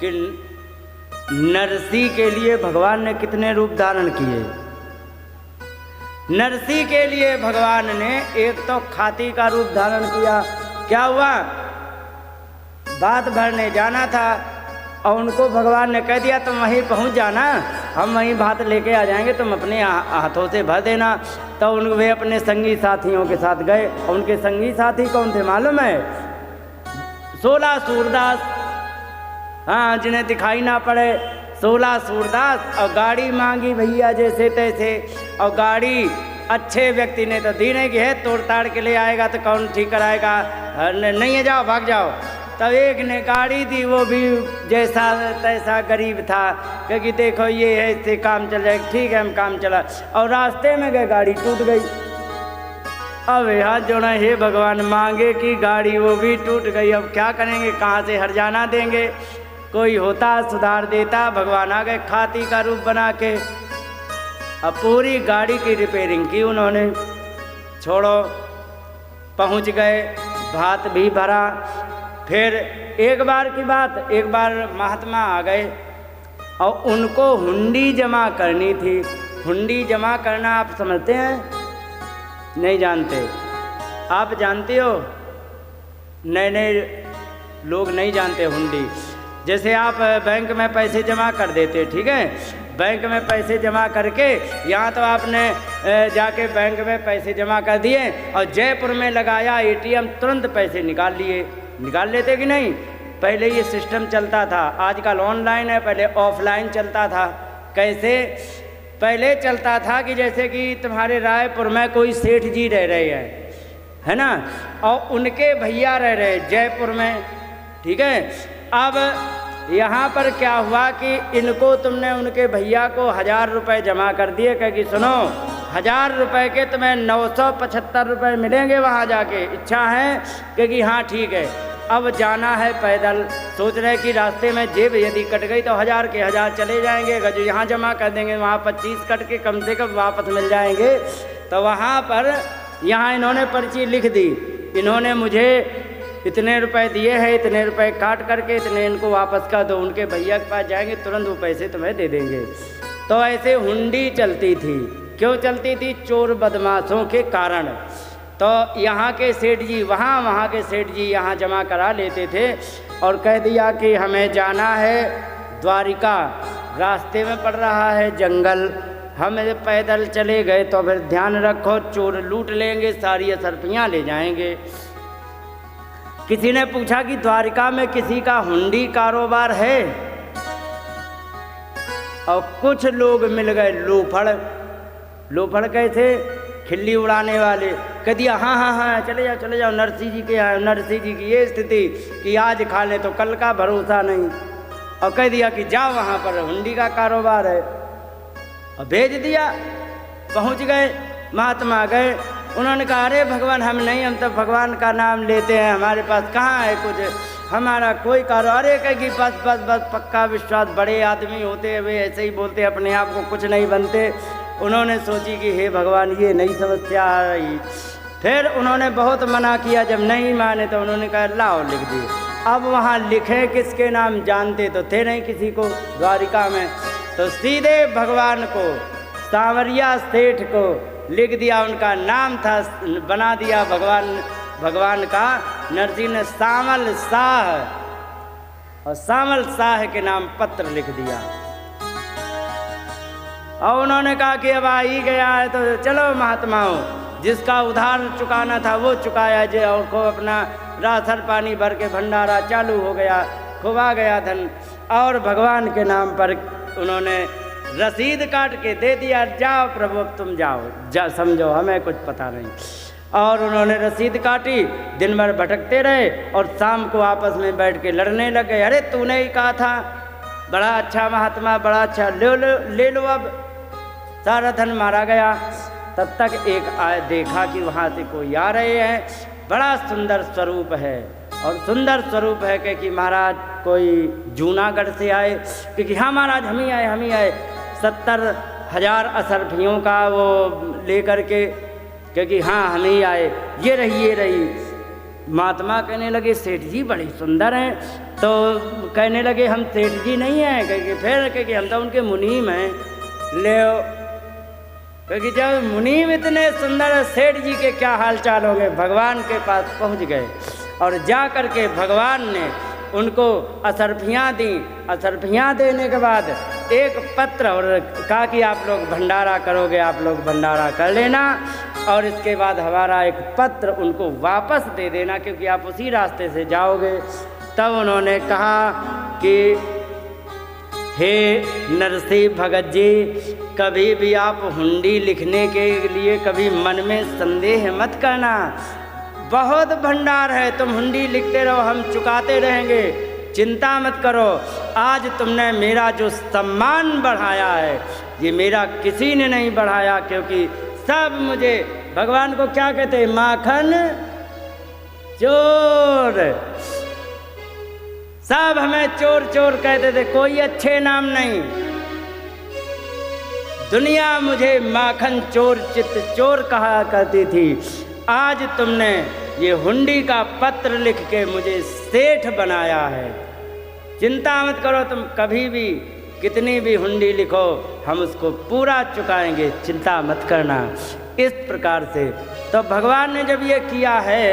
कि नरसी के लिए भगवान ने कितने रूप धारण किए? नरसी के लिए भगवान ने एक तो खाती का रूप धारण किया। क्या हुआ? बात भरने जाना था और उनको भगवान ने कह दिया तुम वहीं पहुंच जाना, हम वहीं भात लेके आ जाएंगे, तुम अपने हाथों से भर देना। तो वे अपने संगी साथियों के साथ गए, और उनके संगी साथी कौन थे मालूम है? 16 सूरदास, हाँ, जिन्हें दिखाई ना पड़े, 16 सूरदास। और गाड़ी मांगी भैया जैसे तैसे, और गाड़ी अच्छे व्यक्ति ने तो दी नहीं कि है तोड़ ताड़ के ले आएगा तो कौन ठीक कराएगा, नहीं है जाओ भाग जाओ। तब एक ने गाड़ी दी, वो भी जैसा तैसा गरीब था, क्योंकि देखो ये है इससे काम चल जाएगा, ठीक है हम काम चला। और रास्ते में गए गाड़ी टूट गई। अब हाथ जोड़ा, हे भगवान, मांगे कि गाड़ी वो भी टूट गई, अब क्या करेंगे, कहाँ से हर्जाना देंगे? कोई होता सुधार देता। भगवान आ गए खाती का रूप बना के, अब पूरी गाड़ी की रिपेयरिंग की उन्होंने। छोड़ो, पहुँच गए, भात भी भरा, फिर एक बार की बात, एक बार महात्मा आ गए और उनको हुंडी जमा करनी थी। हुंडी जमा करना आप समझते हैं? नहीं जानते? आप जानते हो? नए नए लोग नहीं जानते हुंडी। जैसे आप बैंक में पैसे जमा कर देते, ठीक है, बैंक में पैसे जमा करके यहाँ तो आपने जाके बैंक में पैसे जमा कर दिए और जयपुर में लगाया एटीएम, तुरंत पैसे निकाल लिए। निकाल लेते कि नहीं? पहले ये सिस्टम चलता था, आजकल ऑनलाइन है, पहले ऑफलाइन चलता था। कैसे? पहले चलता था कि जैसे कि तुम्हारे रायपुर में कोई सेठ जी रह रहे हैं, है ना, और उनके भैया रह रहे जयपुर में, ठीक है। अब यहाँ पर क्या हुआ कि इनको तुमने उनके भैया को 1000 रुपये जमा कर दिए, क्योंकि सुनो 1000 रुपये के तुम्हें 975 रुपये मिलेंगे वहाँ जाके, इच्छा है? क्योंकि हाँ ठीक है, अब जाना है पैदल, सोच रहे कि रास्ते में जेब यदि कट गई तो 1000 के 1000 चले जाएंगे, अगर जो यहाँ जमा कर देंगे वहाँ 25 कट के कम से कम वापस मिल जाएंगे। तो वहाँ पर यहाँ इन्होंने पर्ची लिख दी, इन्होंने मुझे इतने रुपए दिए हैं, इतने रुपए काट करके इतने इनको वापस कर दो। उनके भैया के पास जाएंगे, तुरंत वो पैसे तुम्हें दे देंगे। तो ऐसे हुंडी चलती थी। क्यों चलती थी? चोर बदमाशों के कारण। तो यहाँ के सेठ जी वहाँ के सेठ जी यहाँ जमा करा लेते थे और कह दिया कि हमें जाना है द्वारिका, रास्ते में पड़ रहा है जंगल, हम पैदल चले गए तो फिर ध्यान रखो चोर लूट लेंगे, सारी असरफियाँ ले जाएंगे। किसी ने पूछा कि द्वारिका में किसी का हुंडी कारोबार है? और कुछ लोग मिल गए लोफड़। लोफड़ कैसे? खिल्ली उड़ाने वाले। कह दिया हाँ हाँ हाँ चले जाओ नरसिंह जी के यहाँ। नरसिंह जी की ये स्थिति कि आज खा ले तो कल का भरोसा नहीं, और कह दिया कि जाओ वहाँ पर हुंडी का कारोबार है, और भेज दिया। पहुँच गए, महात्मा गए, उन्होंने कहा अरे भगवान हम नहीं, हम तो भगवान का नाम लेते हैं, हमारे पास कहाँ है कुछ, हमारा कोई कारोबार। अरे कहेगी बस बस बस पक्का विश्वास, बड़े आदमी होते हुए ऐसे ही बोलते, अपने आप को कुछ नहीं बनते। उन्होंने सोची कि हे भगवान ये नई समस्या आ रही। फिर उन्होंने बहुत मना किया, जब नहीं माने तो उन्होंने कहा लाओ लिख दिए। अब वहाँ लिखे किसके नाम? जानते तो थे नहीं किसी को द्वारिका में, तो सीधे भगवान को, सांवरिया सेठ को लिख दिया। उनका नाम था, बना दिया भगवान का। नरसिंह ने सामल शाह, और सामल शाह के नाम पत्र लिख दिया। और उन्होंने कहा कि अब आ ही गया है तो चलो महात्माओं, जिसका उधार चुकाना था वो चुकाया जे, और को अपना राशन पानी भर के भंडारा चालू हो गया, खूब आ गया धन। और भगवान के नाम पर उन्होंने रसीद काट के दे दिया, जाओ प्रभु अब तुम जाओ, समझो हमें कुछ पता नहीं। और उन्होंने रसीद काटी, दिन भर भटकते रहे और शाम को आपस में बैठ के लड़ने लग गए। अरे तूने ही कहा था, बड़ा अच्छा महात्मा, बड़ा अच्छा, ले लो अब। सारा धन मारा गया। तब तक एक देखा कि वहाँ से कोई आ रहे हैं, बड़ा सुंदर स्वरूप है, और सुंदर स्वरूप है कि महाराज कोई जूनागढ़ से आए, क्योंकि हाँ महाराज हम ही आए 70,000 असरफियों का वो ले कर के, क्योंकि हाँ हम ही आए, ये रही। महात्मा कहने लगे सेठ जी बड़ी सुंदर हैं, तो कहने लगे हम सेठ जी नहीं हैं, क्योंकि हम तो उनके मुनीम हैं। ले क्योंकि जब मुनीम इतने सुंदर सेठ जी के क्या हाल चाल होंगे। भगवान के पास पहुंच गए और जा कर के भगवान ने उनको असरफियाँ दी। असरफियाँ देने के बाद एक पत्र, और कहा कि आप लोग भंडारा करोगे, आप लोग भंडारा कर लेना, और इसके बाद हमारा एक पत्र उनको वापस दे देना, क्योंकि आप उसी रास्ते से जाओगे। तब उन्होंने कहा कि हे नरसिंह भगत जी, कभी भी आप हुंडी लिखने के लिए कभी मन में संदेह मत करना, बहुत भंडार है, तुम हुंडी लिखते रहो, हम चुकाते रहेंगे, चिंता मत करो। आज तुमने मेरा जो सम्मान बढ़ाया है, ये मेरा किसी ने नहीं बढ़ाया, क्योंकि सब मुझे, भगवान को क्या कहते हैं, माखन चोर, सब हमें चोर चोर कहते थे, कोई अच्छे नाम नहीं। दुनिया मुझे माखन चोर चित्त चोर कहा करती थी। आज तुमने ये हुंडी का पत्र लिख के मुझे सेठ बनाया है। चिंता मत करो तुम, कभी भी कितनी भी हुंडी लिखो हम उसको पूरा चुकाएंगे, चिंता मत करना। इस प्रकार से तो भगवान ने जब ये किया है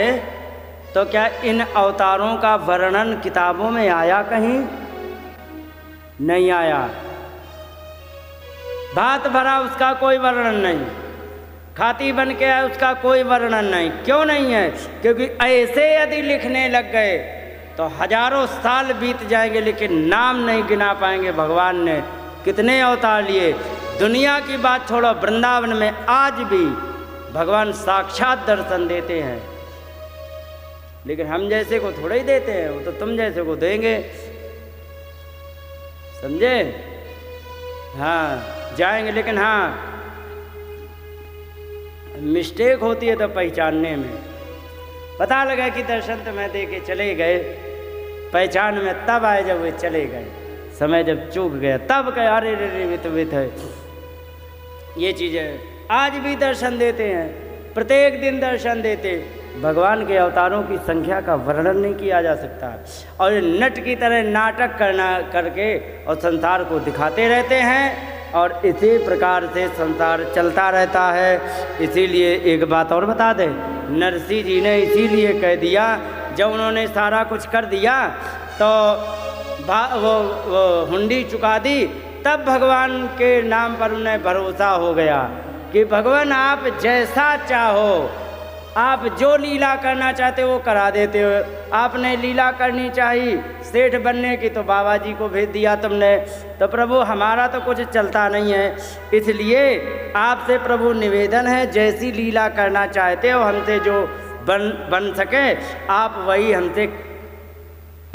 तो क्या इन अवतारों का वर्णन किताबों में आया कहीं? नहीं आया। भात भरा उसका कोई वर्णन नहीं, खाती बन के आए उसका कोई वर्णन नहीं। क्यों नहीं है? क्योंकि ऐसे यदि लिखने लग गए तो हजारों साल बीत जाएंगे लेकिन नाम नहीं गिना पाएंगे भगवान ने कितने अवतार लिए। दुनिया की बात छोड़ो, वृंदावन में आज भी भगवान साक्षात दर्शन देते हैं, लेकिन हम जैसे को थोड़ा ही देते हैं, वो तो तुम जैसे को देंगे, समझे? हाँ जाएंगे, लेकिन हाँ मिस्टेक होती है तो पहचानने में। पता लगा कि दर्शन तो मैं दे के चले गए, पहचान में तब आए जब वे चले गए, समय जब चूक गया तब कहे अरे रे वित है। ये चीज़ें आज भी दर्शन देते हैं, प्रत्येक दिन दर्शन देते। भगवान के अवतारों की संख्या का वर्णन नहीं किया जा सकता। और नट की तरह नाटक करके और संसार को दिखाते रहते हैं और इसी प्रकार से संसार चलता रहता है। इसीलिए एक बात और बता दें, नरसिंह जी ने इसीलिए कह दिया, जब उन्होंने सारा कुछ कर दिया तो वो हुंडी चुका दी, तब भगवान के नाम पर उन्हें भरोसा हो गया कि भगवान आप जैसा चाहो, आप जो लीला करना चाहते हो करा देते हो। आपने लीला करनी चाहिए सेठ बनने की तो बाबा जी को भेज दिया तुमने, तो प्रभु हमारा तो कुछ चलता नहीं है, इसलिए आपसे प्रभु निवेदन है जैसी लीला करना चाहते हो हमसे जो बन सके आप वही हमसे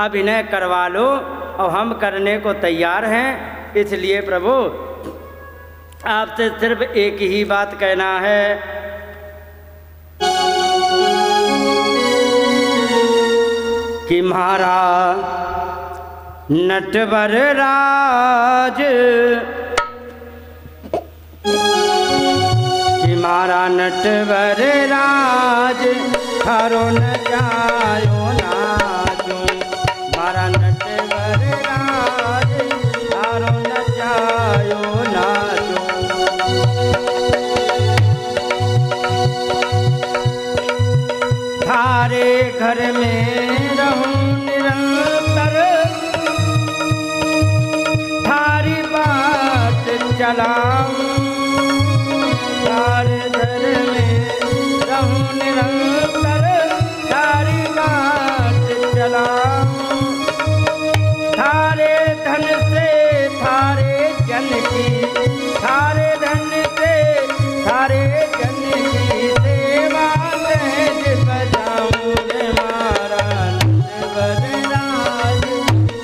अभिनय करवा लो और हम करने को तैयार हैं। इसलिए प्रभु आपसे सिर्फ एक ही बात कहना है, कि मारा नटवर राज, कि मारा नटवर राज थारो न जायो नाजो, मारा नटवर राज थारो न जायो नाजो। थारे घर में रहूं निरंतर, थारी बात चलाऊं, थारे घर में रहूं निरंतर, थारी बात चलाऊं। थारे धन से थारे जन की, थारे धन से थारे जन की सेवा सहज बजाऊं रे मारा नटवर राज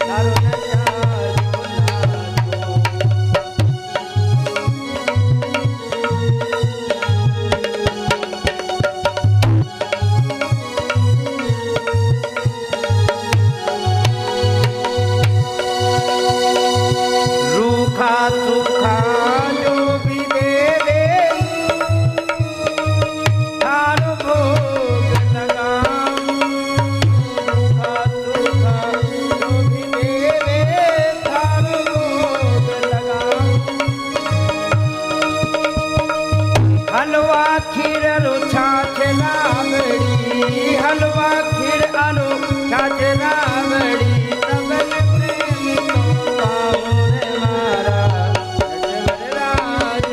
थारो न जायो नाजो। रूखा सूखा जो भी देवे थारो भोग लगाऊं, रूखा सूखा जो भी देवे थारो भोग लगाऊं। हलवा खीर अरु छाछ राबड़ी, हलवा खीर अरु छाछ राबड़ी, सबन प्रेम तो पाऊं रे मारा नटवर राज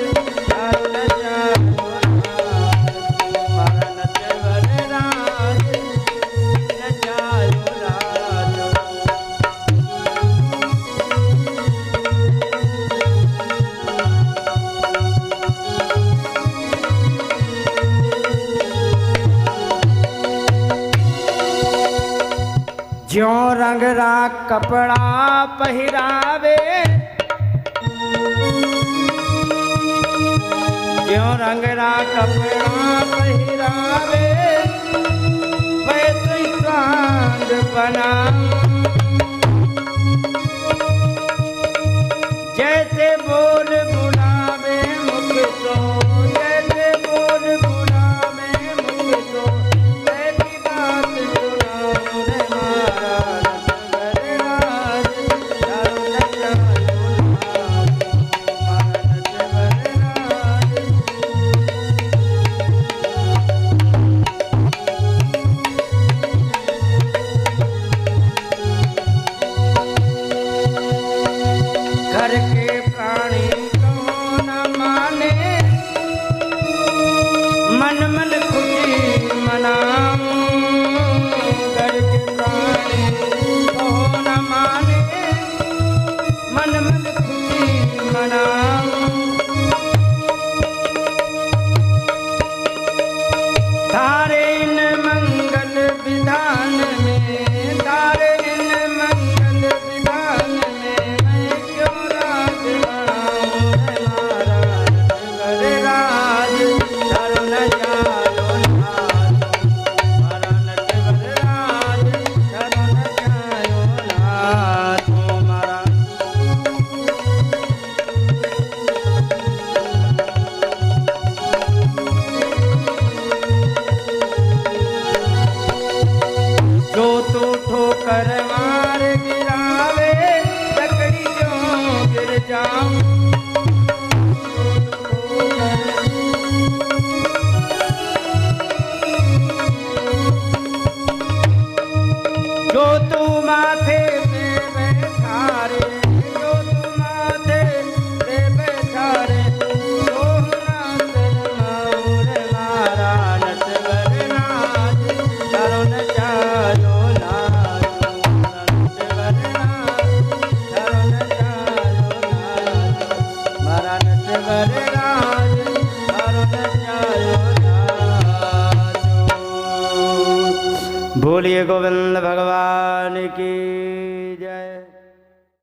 थारो न जायो नाजो, मारा नटवर राज न जायो नाजो। ज्यों रंगरा कपड़ा पहिरावे, ज्यों रंगरा कपड़ा पहिरावे, वैसे सांड बना, जैसे बोल बुलावे मुख तो, जैसे बोल बुलावे मुख तो, ऐसी घर के प्राणी कहो न माने, मन मन खुशी मनाऊं। घर के प्राणी कहो न माने, मन मन खुशी मनाऊं। तारे इन मंगल विधान में, तारे इन मंगल विधान में, मैं क्यों राज बनाऊं हमारा नटवर राज। शरण जायो नाथ हमारा नटवर राज, शरण जायो नाथ हमारा। जो तू ठोकर मार गिरावे, लकड़ी क्यों गिर जाऊं। जो तू माथे पे बैठा रे, जो तू माथे पे बैठा रे, सोहना शर्माऊं रे मारा नटवर राज। शरण जायो नाथ हमारा नटवर राज, शरण जायो नाथ हमारा नटवर राज, शरण जायो नाथ। बोलिए गोविंद भगवान की।